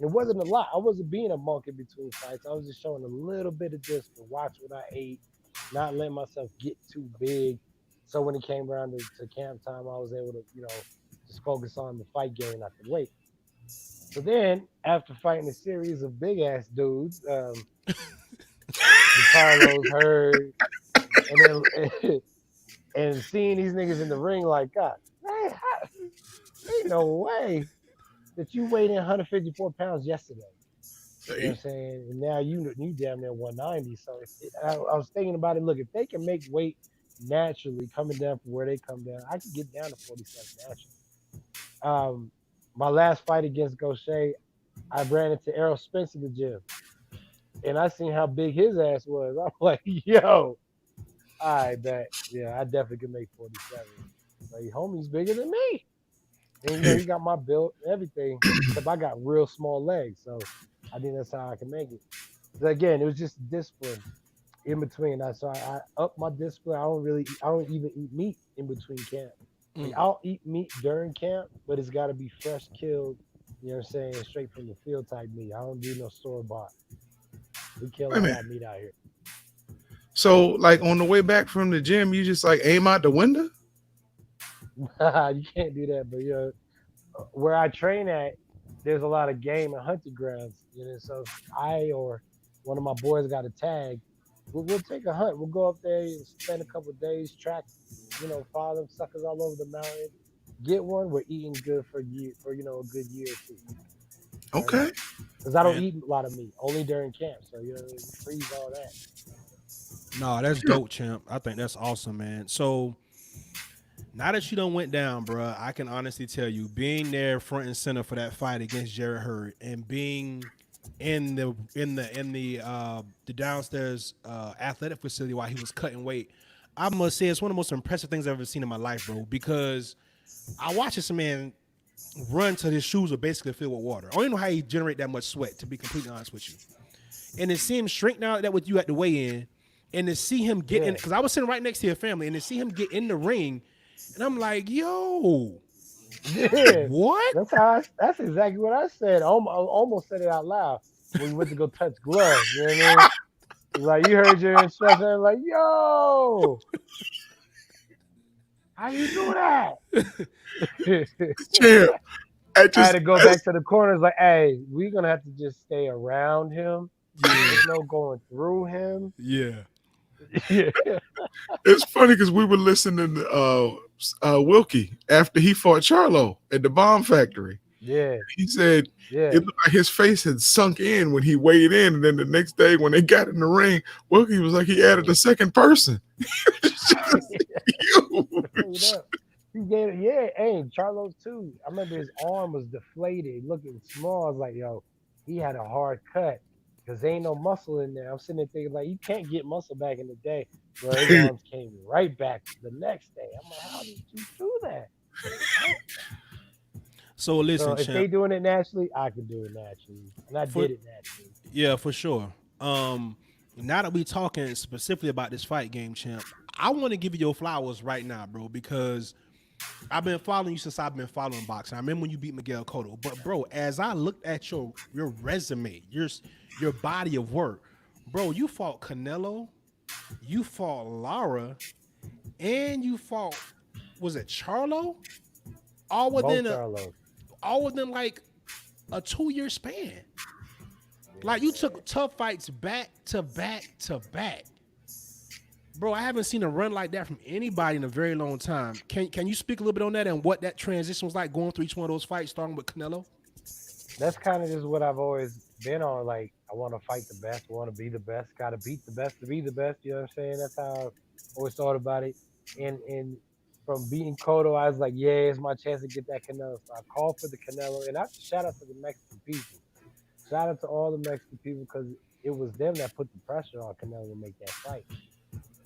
it wasn't a lot. I wasn't being a monk in between fights. I was just showing a little bit of discipline, watch what I ate, not letting myself get too big. So when it came around to camp time, I was able to, just focus on the fight game, not the weight. So then after fighting a series of big ass dudes, the Carlos Hurd, and then and seeing these niggas in the ring like, God, man, ain't no way that you weighed in 154 pounds yesterday. You know what See? I'm saying? And now you damn near 190. So I was thinking about it. Look, if they can make weight naturally coming down from where they come down, I can get down to 47 naturally. Um, my last fight against Gaucher, I ran into Errol Spence in the gym, and I seen how big his ass was. I'm like, yo, I bet. Yeah, I definitely could make 47. Like, homie's bigger than me. And he got my build, everything, except I got real small legs. So I think that's how I can make it. But again, it was just discipline in between. I up my discipline. I don't even eat meat in between camp. Like Mm. I'll eat meat during camp, but it's gotta be fresh killed, you know what I'm saying, straight from the field type meat. I don't do no store bought. We kill Wait a all minute. that meat out here. So, like on the way back from the gym, you just like aim out the window? You can't do that, but where I train at, there's a lot of game and hunting grounds. So if I or one of my boys got a tag, we'll take a hunt. We'll go up there and spend a couple of days, track, follow them suckers all over the mountain. Get one. We're eating good for a good year or two, right? Okay. Because I don't Man, eat a lot of meat, only during camp. So you freeze all that. no, that's Yeah. dope, champ. I think that's awesome, man. So now that you done went down, bro, I can honestly tell you, being there front and center for that fight against Jared Hurd and being in the downstairs athletic facility while he was cutting weight, I must say it's one of the most impressive things I've ever seen in my life, bro. Because I watched this man run till his shoes were basically filled with water. I don't even know how he generate that much sweat, to be completely honest with you. And to see him shrink down like that with you at the weigh-in, and to see him get in, Yeah. because I was sitting right next to your family, and to see him get in the ring, and I'm like, yo, Yeah. what? That's exactly what I said. I almost said it out loud when we went to go touch gloves. You know what I mean? Like you heard your instructor, like, yo, How you do that? Champ. I I had just to go back to the corners like, hey, we're gonna have to just stay around him. Yeah, There's no going through him. yeah. Yeah. it's funny because we were listening to Wilkie after he fought Charlo at the bomb factory. Yeah. He said Yeah. it looked like his face had sunk in when he weighed in, and then the next day when they got in the ring, Wilkie was like he added a second person. It's just Straight huge. up. He gave it, yeah, hey, Charlos too. I remember his arm was deflated, looking small. I was like, yo, he had a hard cut because ain't no muscle in there. I'm sitting there thinking, like, you can't get muscle back in the day. Bro, his arms came right back the next day. I'm like, how did you do that? How? So So listen, if they champ. doing it naturally, I can do it naturally. And I For did it naturally. Yeah, for sure. Now that we talking specifically about this fight game, champ, I want to give you your flowers right now, bro, because I've been following you since I've been following boxing. I remember when you beat Miguel Cotto, but bro, as I looked at your resume, your body of work, bro, you fought Canelo, you fought Lara, and you fought was it Charlo? All Both within a Charlos. all within like a 2 year span. Like you took tough fights back to back to back. Bro, I haven't seen a run like that from anybody in a very long time. Can you speak a little bit on that and what that transition was like going through each one of those fights, starting with Canelo? That's kind of just what I've always been on. Like, I want to fight the best, want to be the best, got to beat the best to be the best. You know what I'm saying? That's how I always thought about it. And from beating Cotto, I was like, yeah, it's my chance to get that Canelo. So I called for the Canelo, and I have to shout out to the Mexican people. Shout out to all the Mexican people because it was them that put the pressure on Canelo to make that fight.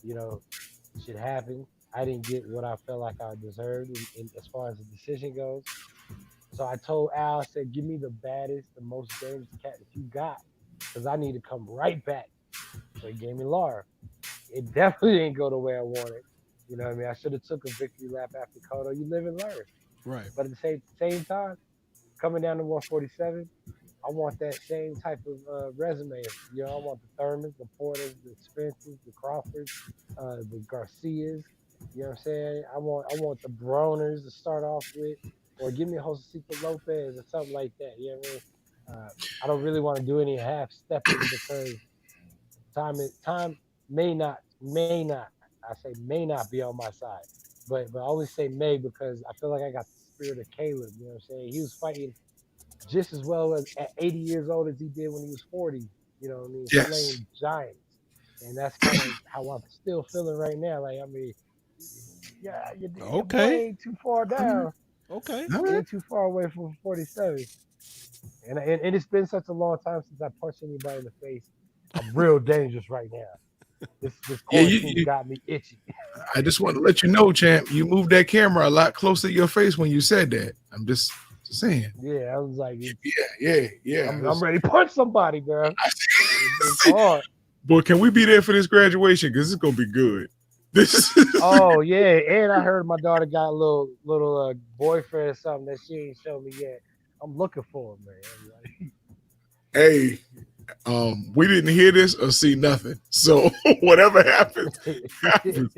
You know, shit happened. I didn't get what I felt like I deserved in as far as the decision goes. So I told Al, I said, give me the baddest, the most dangerous cat that you got, because I need to come right back. So he gave me Laura. It definitely didn't go the way I wanted. You know what I mean? I should have took a victory lap after Cotto. You live and learn. Right. But at the same time, coming down to 147, I want that same type of resume. You know, I want the Thurmans, the Porters, the Spencers, the Crawfords, the Garcias. You know what I'm saying? I want the Broners to start off with, or give me a Josecito Lopez or something like that. You know what I mean? I don't really want to do any half stepping because time may not I say may not be on my side, but I always say may because I feel like I got the spirit of Caleb. You know what I'm saying? He was fighting just as well as at 80 years old as he did when he was 40. You know what I mean? Yes. Slaying giants. And that's kind of how I'm still feeling right now. Like, I mean, yeah, your boy Okay. ain't too far All right. down. Okay. All He right. ain't too far away from 47. And it's been such a long time since I punched anybody in the face. I'm real dangerous right now. This Yeah, quarantine got me itchy. I just want to let you know, champ, you moved that camera a lot closer to your face when you said that. I'm just saying. Yeah, I was like, Yeah. I'm ready to punch somebody, girl. It's hard. Boy, can we be there for this graduation? Because it's gonna be good. This is Oh yeah, and I heard my daughter got a little boyfriend or something that she ain't showed me yet. I'm looking for him, man. hey, we didn't hear this or see nothing. So whatever happens, Like, happens.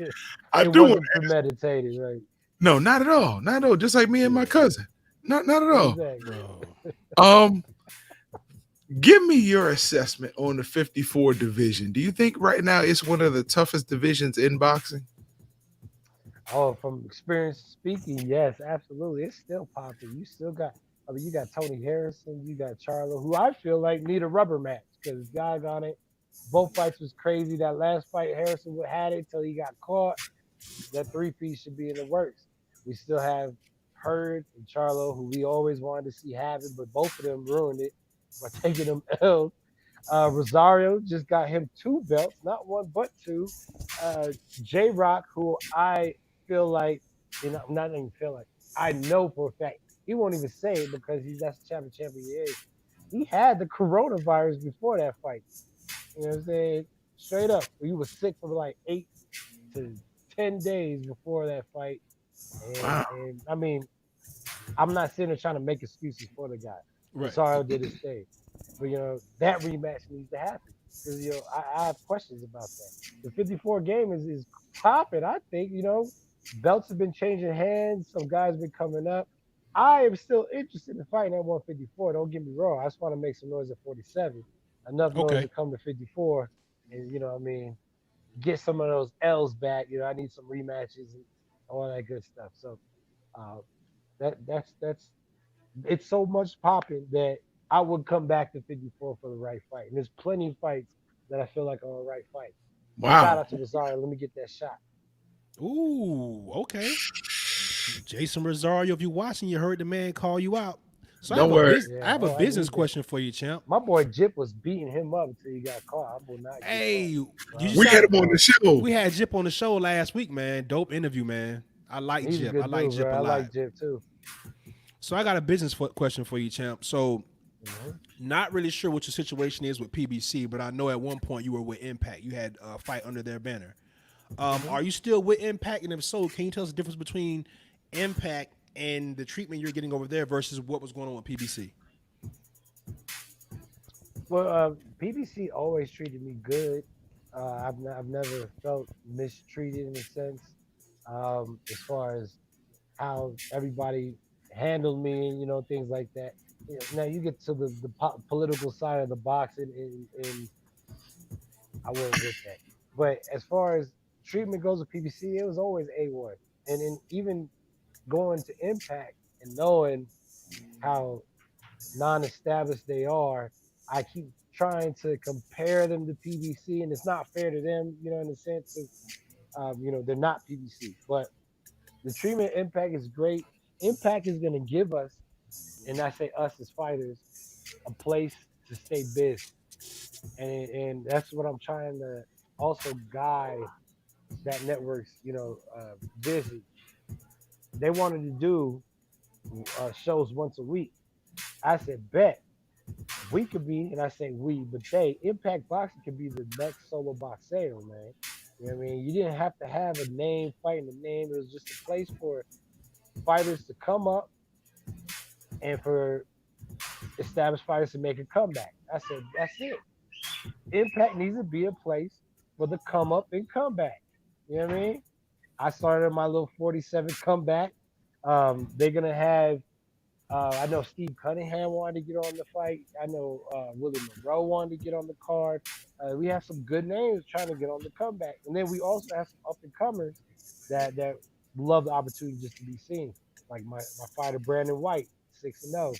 I it do want wasn't premeditated, right? no, not at all. Not at all. Just like me and my Yeah, cousin. Not at all. exactly. Bro. Um, give me your assessment on the 54 division. Do you think right now it's one of the toughest divisions in boxing? Oh, from experience speaking, yes, absolutely. It's still popping. You still got, I mean, you got Tony Harrison, you got Charlo, who I feel like need a rubber match because God on it. Both fights was crazy. That last fight, Harrison had it till he got caught. That three-piece should be in the works. We still have Hurd and Charlo, who we always wanted to see have it, but both of them ruined it by taking them L's. Rosario just got him two belts, not one but two. J Rock, who I feel like, not even feel like, I know for a fact he won't even say it because that's the champion he is. He had the coronavirus before that fight. You know what I'm saying? Straight up, he was sick for like 8 to 10 days before that fight, and Wow. and I mean, I'm not sitting there trying to make excuses for the guy. Right. Rosario did his thing. But that rematch needs to happen because I have questions about that. The 54 game is popping. I think Belts have been changing hands. Some guys been coming up. I am still interested in fighting at 154. Don't get me wrong. I just want to make some noise at 47. Enough noise Okay. to come to 54, and what I mean, get some of those L's back. I need some rematches and all that good stuff. So uh, that's it's so much popping that I would come back to 54 for the right fight. And there's plenty of fights that I feel like are a right fight. Shout Wow. out to Rosario. Let me get that shot. Ooh, okay. Jason Rosario, if you're watching, you heard the man call you out. So Don't worry. I Yeah. have a Oh, I business need that. question for you, champ. My boy Jip was beating him up until he got caught. I will not get Hey, caught. you So I just We was had saw him on the show. we had Jip on the show last week, man. Dope interview, man. I like he's a Jip. I good like dude, Jip bro. a I lot. like Jip too. So I got a question for you, champ. So Hmm. not really sure what your situation is with PBC, but I know at one point you were with Impact. You had a fight under their banner. Hmm. Are you still with Impact? And if so, can you tell us the difference between Impact and the treatment you're getting over there versus what was going on with PBC? Well, PBC always treated me good. I've never felt mistreated in a sense. As far as how everybody handled me, things like that. Now you get to the political side of the box, and I wasn't with that. But as far as treatment goes with PBC, it was always A1. And then even going to Impact and knowing how non-established they are, I keep trying to compare them to PBC, and it's not fair to them, in the sense of, they're not PBC. But the treatment Impact is great. Impact is going to give us, and I say us as fighters, a place to stay busy, and that's what I'm trying to also guide that network's, busy. They wanted to do shows once a week. I said, bet we could be, and I say we, but they, Impact Boxing could be the next solo boxeo, man. You know what I mean? You didn't have to have a name fighting a name. It was just a place for fighters to come up and for established fighters to make a comeback. I said, that's it. Impact needs to be a place for the come up and comeback. You know what I mean? I started my little 47 comeback. They're gonna have. I know Steve Cunningham wanted to get on the fight. I know Willie Monroe wanted to get on the card. We have some good names trying to get on the comeback, and then we also have some up and comers that love the opportunity just to be seen. Like my fighter Brandon White, 6-0,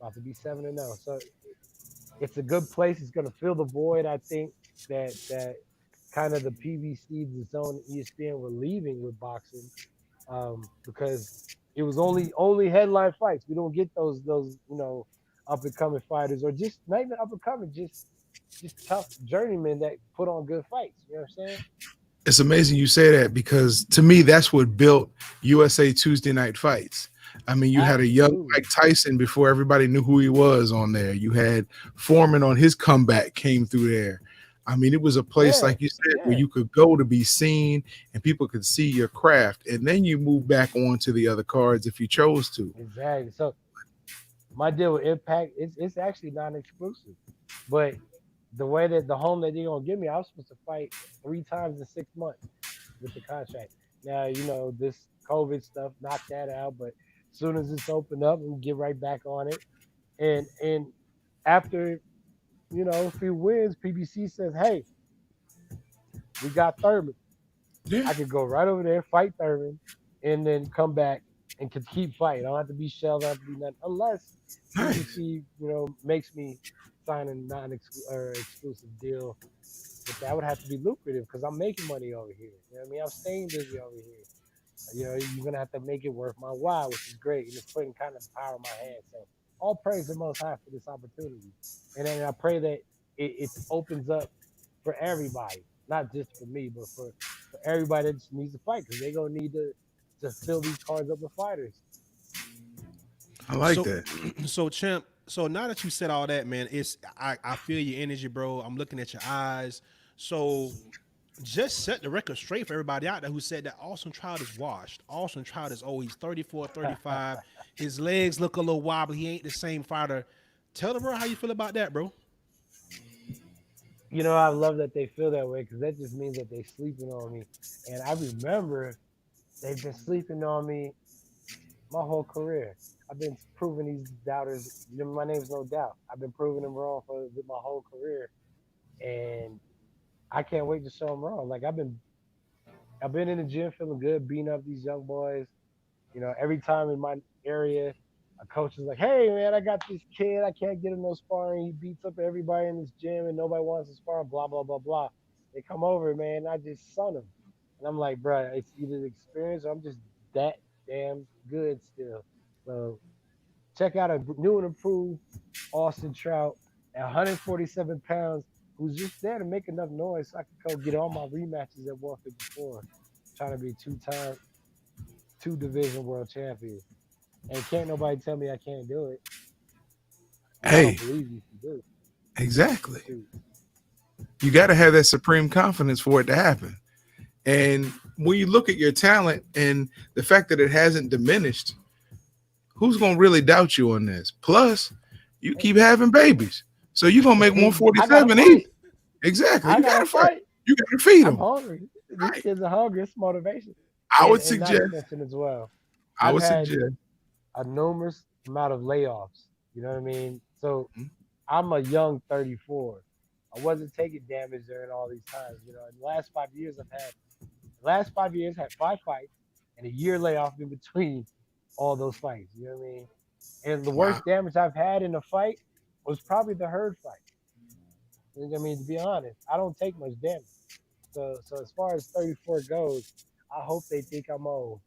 about to be 7-0. So it's a good place. It's going to fill the void. I think that kind of the PBC, the Zone, ESPN were leaving with boxing, because it was only headline fights. We don't get those up and coming fighters, or just not even up and coming, just tough journeymen that put on good fights. You know what I'm saying? It's amazing you say that because to me, that's what built USA Tuesday Night Fights. I mean, you had a young Absolutely. Mike Tyson before everybody knew who he was on there. You had Foreman on his comeback came through there. I mean, it was a place, Yeah, like you said, where yeah, you could go to be seen and people could see your craft. And then you move back on to the other cards if you chose to. exactly. So my deal with Impact, it's actually non-exclusive, but the way that the home that they're gonna give me, I was supposed to fight 3 times in 6 months with the contract. Now, this COVID stuff knocked that out, but as soon as it's opened up, we get right back on it. And after, a few wins, PBC says, hey, we got Thurman. Yeah, I could go right over there, fight Thurman, and then come back and could keep fighting. I don't have to be shelled, I don't have to be nothing, unless nice. PBC, makes me sign a non-exclusive deal. But that would have to be lucrative because I'm making money over here. You know what I mean? I'm staying busy over here. You're gonna have to make it worth my while, which is great, and it's putting kind of power in my hands. So all praise the Most High for this opportunity, and then I pray that it opens up for everybody, not just for me, but for everybody that just needs to fight because they're gonna need to fill these cards up with fighters. I like So, that. so champ. So now that you said all that, man, I feel your energy, bro. I'm looking at your eyes. So just set the record straight for everybody out there who said that Austin Trout is washed. Austin Trout is, oh, he's 34, 35. His legs look a little wobbly. He ain't the same fighter. Tell the world how you feel about that, bro. I love that they feel that way because that just means that they sleeping on me. And I remember They've been sleeping on me my whole career. I've been proving these doubters. My name's No Doubt. I've been proving them wrong for my whole career, and I can't wait to show them wrong. Like I've been in the gym feeling good, beating up these young boys. Every time in my area, a coach is like, "Hey, man, I got this kid. I can't get him no sparring. He beats up everybody in this gym, and nobody wants to spar. Blah blah blah blah." They come over, man. I just son him, and I'm like, "Bro, it's either the experience or I'm just that damn good still." So check out a new and improved Austin Trout at 147 pounds, who's just there to make enough noise so I can go get all my rematches at 154, trying to be two-time, two-division world champion. And can't nobody tell me I can't do it because I don't Hey, believe you can do it. exactly. Shoot. You got to have that supreme confidence for it to happen. And when you look at your talent and the fact that it hasn't diminished, who's going to really doubt you on this? Plus, you keep having babies. So you're going to make I gotta 147 easy. fight. Exactly. I You got gotta to fight. fight. You got to feed I'm them. hungry. These Right. kids are hungry. It's motivation. I And would and not to suggest, mention as well, I I've would had suggest, a numerous amount of layoffs. You know what I mean? So I'm a young 34. I wasn't taking damage during all these times. In the last 5 years had 5 fights and a year layoff in between all those fights. You know what I mean? And the wow. worst damage I've had in a fight was probably the Herd fight. You know what I mean, to be honest, I don't take much damage. So as far as 34 goes, I hope they think I'm old.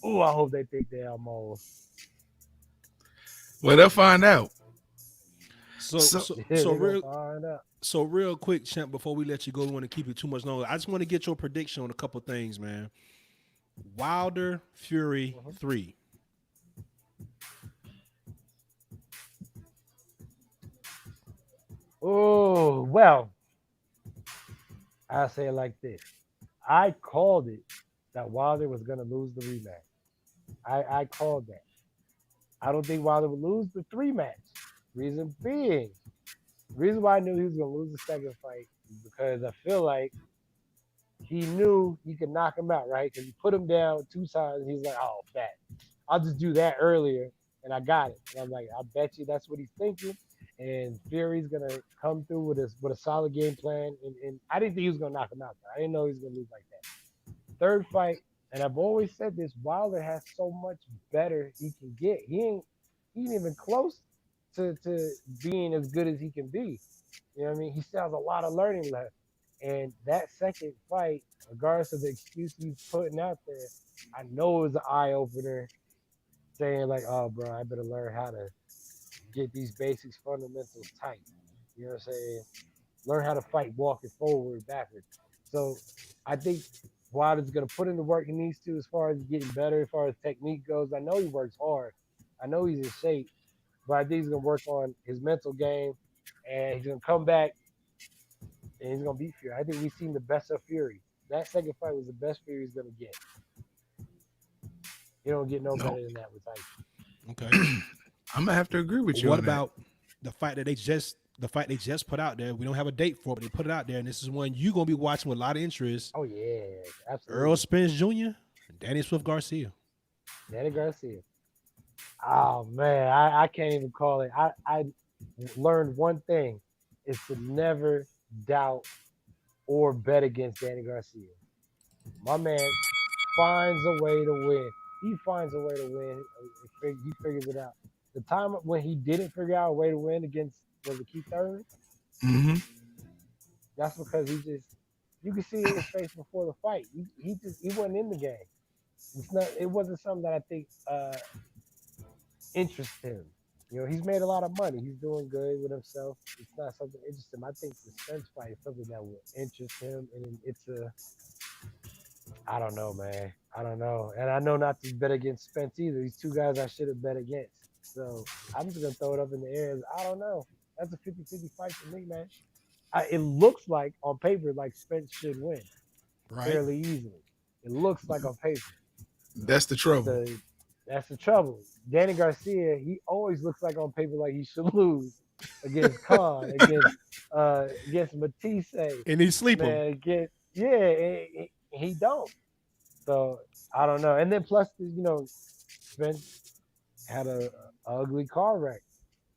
Ooh, I hope they think that I'm old. Well, they'll find out. So So, so Yeah, so they're gonna real find out. so real quick, champ. Before we let you go, we want to keep it too much longer. I just want to get your prediction on a couple things, man. Wilder Fury Mhm. 3. Oh well, I'll say it like this. I called it that Wilder was gonna lose the rematch. I called that. I don't think Wilder would lose the three match. Reason being, the reason why I knew he was gonna lose the second fight is because I feel like he knew he could knock him out, right? Because he put him down 2 times. He's like, "Oh, bet I'll just do that earlier," and I got it. And I'm like, "I bet you that's what he's thinking." And Fury's gonna come through with a solid game plan. And I didn't think he was gonna knock him out. Though. I didn't know he was gonna lose like that. Third fight, and I've always said this: Wilder has so much better he can get. He ain't even close to being as good as he can be. You know what I mean? He still has a lot of learning left. And that second fight, regardless of the excuse he's putting out there, I know it was an eye opener saying like, "Oh, bro, I better learn how to get these basics fundamentals tight." You know what I'm saying? Learn how to fight walking forward, backwards. So I think Wilder's gonna put in the work he needs to as far as getting better, as far as technique goes. I know he works hard. I know he's in shape, but I think he's gonna work on his mental game, and he's gonna come back and he's gonna beat Fury. I think we've seen the best of Fury. That second fight was the best Fury's gonna get. You don't get no no, better than that with Tyson. Okay. I'm gonna have to agree with you What on that. about the fight they just put out there? We don't have a date for it, but they put it out there, and this is one you're gonna be watching with a lot of interest. Oh yeah, Earl absolutely. Spence Jr. and Danny Swift Garcia. Danny Garcia. Oh man, I can't even call it. I learned one thing is to never doubt or bet against Danny Garcia. My man finds a way to win. He finds a way to win. He figures it out. The time when he didn't figure out a way to win against was it Keith Thurman, Hmm. that's because he just you could see it in his face before the fight. He wasn't in the game. It wasn't something that I think interests him. He's made a lot of money. He's doing good with himself. It's not something that interests him. I think the Spence fight is something that will interest him, and it's a I don't know, man. I don't know. And I know not to bet against Spence either. These two guys I should have bet against. So I'm just going to throw it up in the air. I don't know. That's a 50-50 fight for me, man. It looks like on paper like Spence should win Right. fairly easily. It looks like on paper. That's the trouble. The That's the trouble. Danny Garcia, he always looks like on paper like he should lose against Khan, against Matisse, And he's sleeper. man, against yeah, he don't. So I don't know. And then plus, Spence had a ugly car wreck.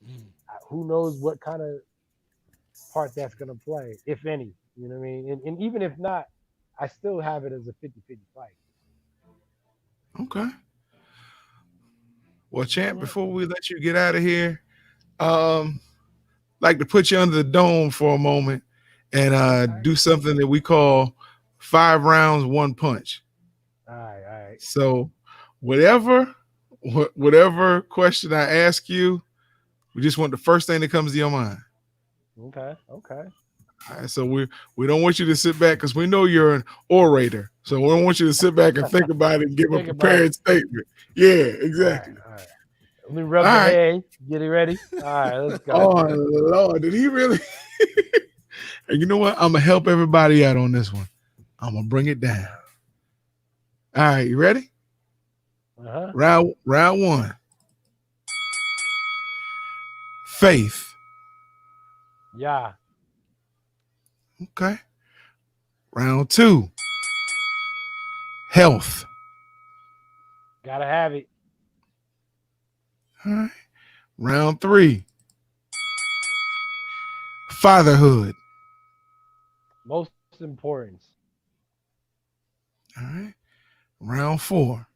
Mm. Who knows what kind of part that's gonna play, if any. You know what I mean? And even if not, I still have it as a 50-50 fight. Okay. Well, champ, Mhm. before we let you get out of here, um, like to put you under the dome for a moment and All right, do something that we call 5 rounds, one punch. all right, all right. So, whatever, whatever question I ask you, we just want the first thing that comes to your mind. Okay, okay. All right, so we don't want you to sit back because we know you're an orator. So we don't want you to sit back and think about it and give a Think about it. prepared statement. Yeah, All right, exactly. all right. Let me All rub the right. hay. Get it ready. All right, let's go. Oh Lord, did he really? And you know what? I'm gonna help everybody out on this one. I'm gonna bring it down. All right, you ready? Uh-huh. Round one. Faith. Yeah, Okay. Round two. Health. gotta have it. All right. Round three. Fatherhood. Most importance. All right. Round four.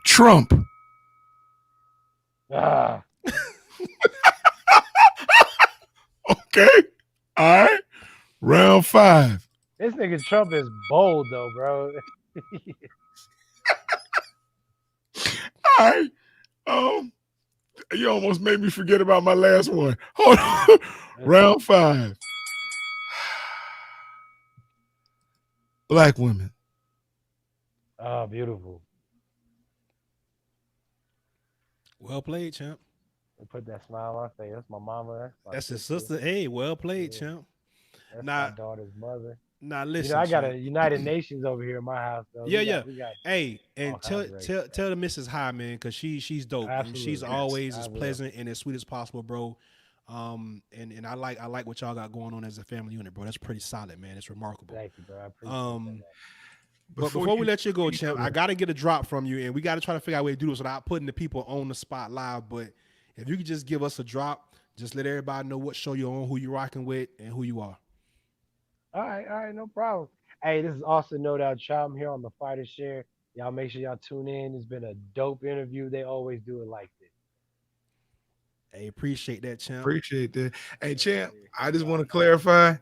Trump. Ah, Okay. All right. Round five. this nigga Trump is bold though, bro. All right. Um, you almost made me forget about my last one. Hold on. Round five. Black women. Oh, beautiful. Well played, champ. Put that smile on my face. That's my mama. That's my That's his sister. sister. Hey, well played, Yeah, champ. that's my Now, daughter's mother. listen, I got champ. a United Nations over here in my house, though. Yeah, yeah. We got Hey, all and kinds tell of race. tell tell the missus hi, man, because she's dope and she's Absolutely, Yes. always I as will. pleasant and as sweet as possible, bro. And I like what y'all got going on as a family unit, bro. That's pretty solid, man. It's remarkable. Thank you, bro. I appreciate that, Um, man. but Before before we you let you go, you champ, go I there. gotta get a drop from you, and we gotta try to figure out a way to do this without putting the people on the spot live. But if you could just give us a drop, just let everybody know what show you're on, who you're rocking with, and who you are. All right, no problem. Hey, this is Austin No Doubt Child. I'm here on the Fighter Share. Y'all make sure y'all tune in. It's been a dope interview. They always do it like this. Hey, appreciate that, champ. Appreciate that. Hey, champ, Yeah. I just want to clarify.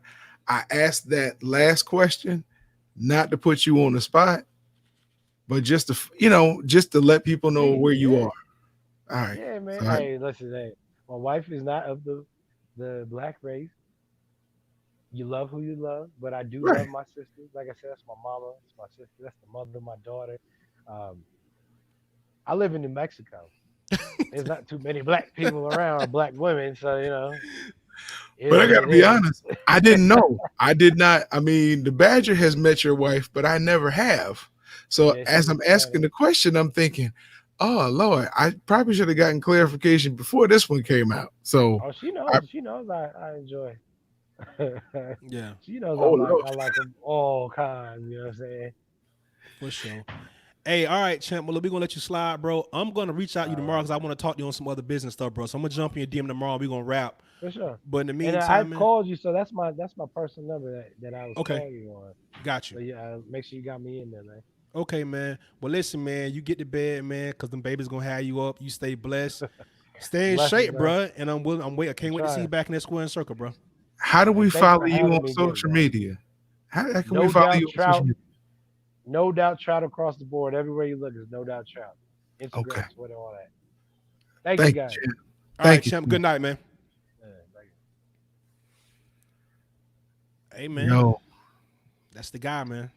I asked that last question not to put you on the spot, but just to just to let people know See, where you yeah, are. All right. yeah, man. So Hey, listen, hey, my wife is not of the black race. You love who you love, but I do right. love my sisters. Like I said, that's my mama, that's my sister, that's the mother of my daughter. Um, I live in New Mexico. There's not too many black people around or black women, so it But is I what gotta it be is. honest. I didn't know. I did not. I mean, the Badger has met your wife, but I never have. So Yeah, she's as a I'm asking Spanish. the question, I'm thinking, oh Lord, I probably should have gotten clarification before this one came out. So Oh, she I knows. She knows I enjoy. Yeah, She knows oh Lord. I like them all kinds. You know what I'm saying? for sure. Hey, all right, champ. Well, we're gonna let you slide, bro. I'm gonna reach out to you All tomorrow right, because I want to talk to you on some other business stuff, bro. So I'm gonna jump in your DM tomorrow. We're gonna wrap. for sure. But in the And meantime, I've man. called you, so that's my personal number that I was Okay, calling you on. got So you. yeah, make sure you got me in there, man. Okay, man. Well, listen, man. You get to bed, man, because them babies gonna have you up. You stay blessed, stay in Blessings, shape, man. bro. And I'm willing. I'm wait. I I'm can't wait to see you trying. back in that square and circle, bro. How do we And thanks follow for you on having me again, social guys. media? How can we No follow doubt you on social trout. media? No doubt trout across the board. Everywhere you look is no doubt trout. Okay. Instagram, Twitter, all that. Thank you, Thank you, guys. champ. All right, Thank you. champ. Good Champ. night, man. Yeah, thank you. Hey, man. Yo, That's the guy, man.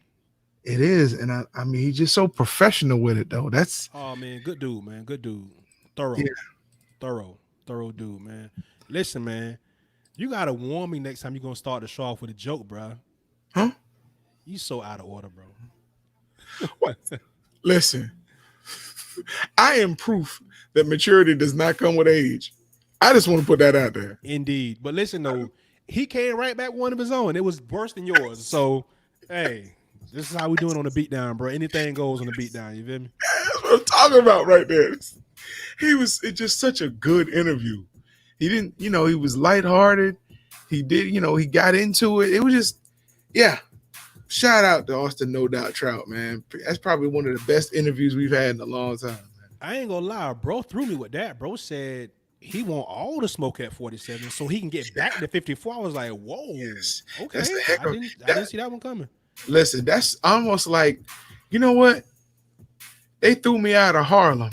it is. And I mean he's just so professional with it though. That's Oh man, good dude, man. Good dude. yeah. Thorough dude, man. Listen, man. You gotta warn me next time you're gonna start the show off with a joke, bro. Huh? You so out of order, bro. What? Listen, I am proof that maturity does not come with age. I just want to put that out there. Indeed. But listen though, he came right back one of his own. It was worse than yours. So, hey, This is how we doing on the beatdown, bro. Anything goes on the beatdown. You feel me? That's what I'm talking about right there. It's just such a good interview. He didn't, he was lighthearted. He did, he got into it. It was just, yeah. Shout out to Austin No Doubt Trout, man. That's probably one of the best interviews we've had in a long time. I ain't gonna lie, bro. Threw me with that. Bro said he want all the smoke at 47 so he can get back to 54. I was like, whoa, Yes. okay. That's the heck I of didn't see that one coming. Listen, that's almost like, you know what? They threw me out of Harlem.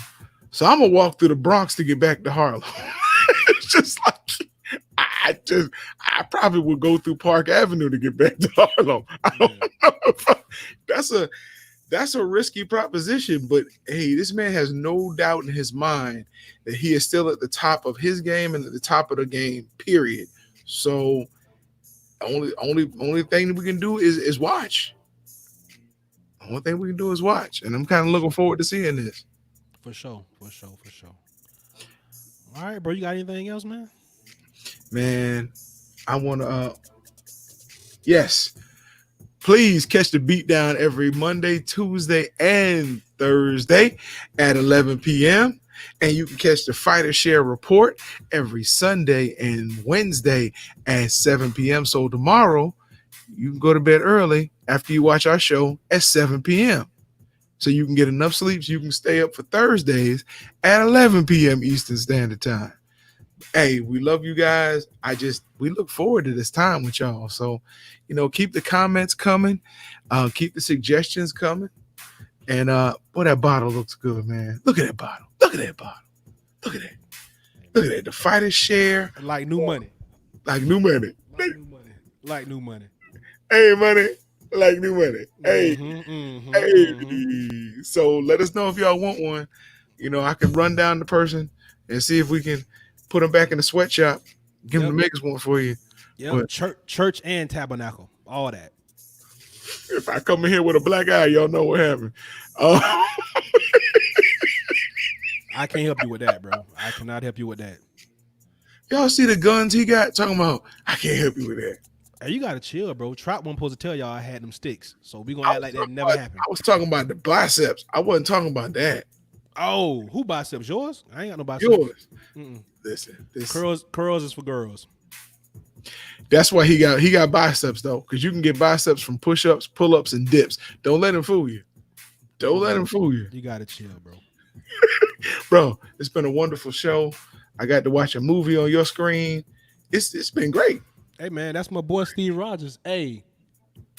So I'm gonna walk through the Bronx to get back to Harlem. It's just like I probably would go through Park Avenue to get back to Harlem. I don't know. That's a risky proposition, but hey, this man has no doubt in his mind that he is still at the top of his game and at the top of the game, period. So only thing that we can do is watch. The only thing we can do is watch. And I'm kind of looking forward to seeing this. For sure. All right, bro. You got anything else, man? Man, I want to yes. Please catch the Beatdown every Monday, Tuesday, and Thursday at 11 p.m. And you can catch the Fighter Share Report every Sunday and Wednesday at 7 p.m. So tomorrow, you can go to bed early after you watch our show at 7 p.m. So you can get enough sleep so you can stay up for Thursdays at 11 p.m. Eastern Standard Time. Hey, we love you guys. We look forward to this time with y'all. So, keep the comments coming. Keep the suggestions coming. And boy, that bottle looks good, man. Look at that bottle. Look at that bottle. Look at that. Look at that. The Fighter Share. Like new money. Like new money. Like new money. Hey, money. Like new money. Hey. Hey. So let us know if y'all want one. I can run down the person and see if we can put them back in the sweatshop. Give them to make us one for you. Yeah, church and tabernacle. All that. If I come in here with a black eye, y'all know what happened. I can't help you with that, bro. I cannot help you with that. Y'all see the guns he got? Talking about, I can't help you with that. Hey, you gotta chill, bro. Trap wasn't supposed to tell y'all I had them sticks, so we gonna act like that never happened. I was talking about the biceps. I wasn't talking about that. Oh, who biceps? Yours? I ain't got no biceps. Yours. Listen, curls is for girls. That's why he got biceps though, because you can get biceps from push-ups, pull-ups, and dips. Don't let him fool you. Don't let him fool you. You gotta chill, bro. Bro, it's been a wonderful show. I got to watch a movie on your screen. It's been great. Hey man, that's my boy Steve Rogers. Hey,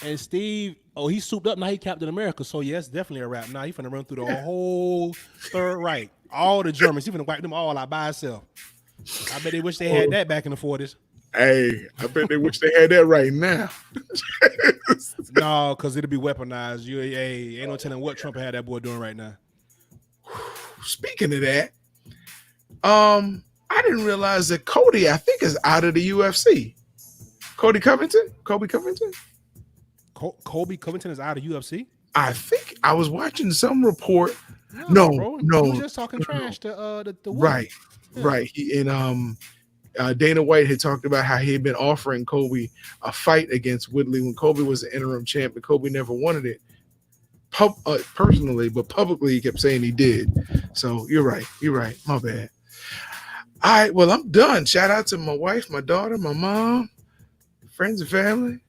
and Steve, he souped up now. He Captain America, so yes, definitely a rap. Now he finna run through the whole Third Reich, all the Germans. He finna wipe them all out by himself. I bet they wish they had that back in the 40s. Hey, I bet they wish they had that right now. No, because it'll be weaponized. Ain't no telling what Trump had that boy doing right now. Speaking of that, I didn't realize that Cody, I think, is out of the UFC. Kobe Covington is out of UFC. I think I was watching some report. No, No. He was just talking trash to the right, yeah. Right. He and Dana White had talked about how he had been offering Kobe a fight against Woodley when Kobe was the interim champ, but Kobe never wanted it personally, but publicly he kept saying he did. So you're right. My bad. All right, well, I'm done. Shout out to my wife, my daughter, my mom, friends and family.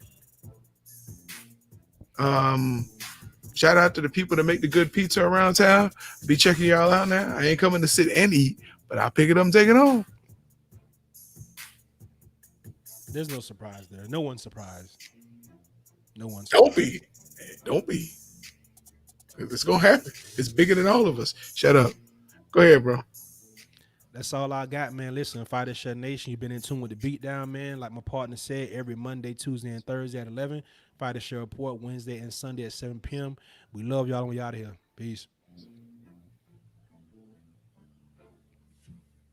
Shout out to the people that make the good pizza around town. Be checking y'all out now. I ain't coming to sit and eat, but I'll pick it up and take it home. There's no surprise there. No one's surprised. Don't be. It's gonna happen. It's bigger than all of us. Shut up. Go ahead, bro. That's all I got, man. Listen, Fighter Share Nation, you've been in tune with the Beatdown, man. Like my partner said, every Monday, Tuesday, and Thursday at 11. Fighter Share Report Wednesday and Sunday at 7 p.m. We love y'all and we out of here. Peace.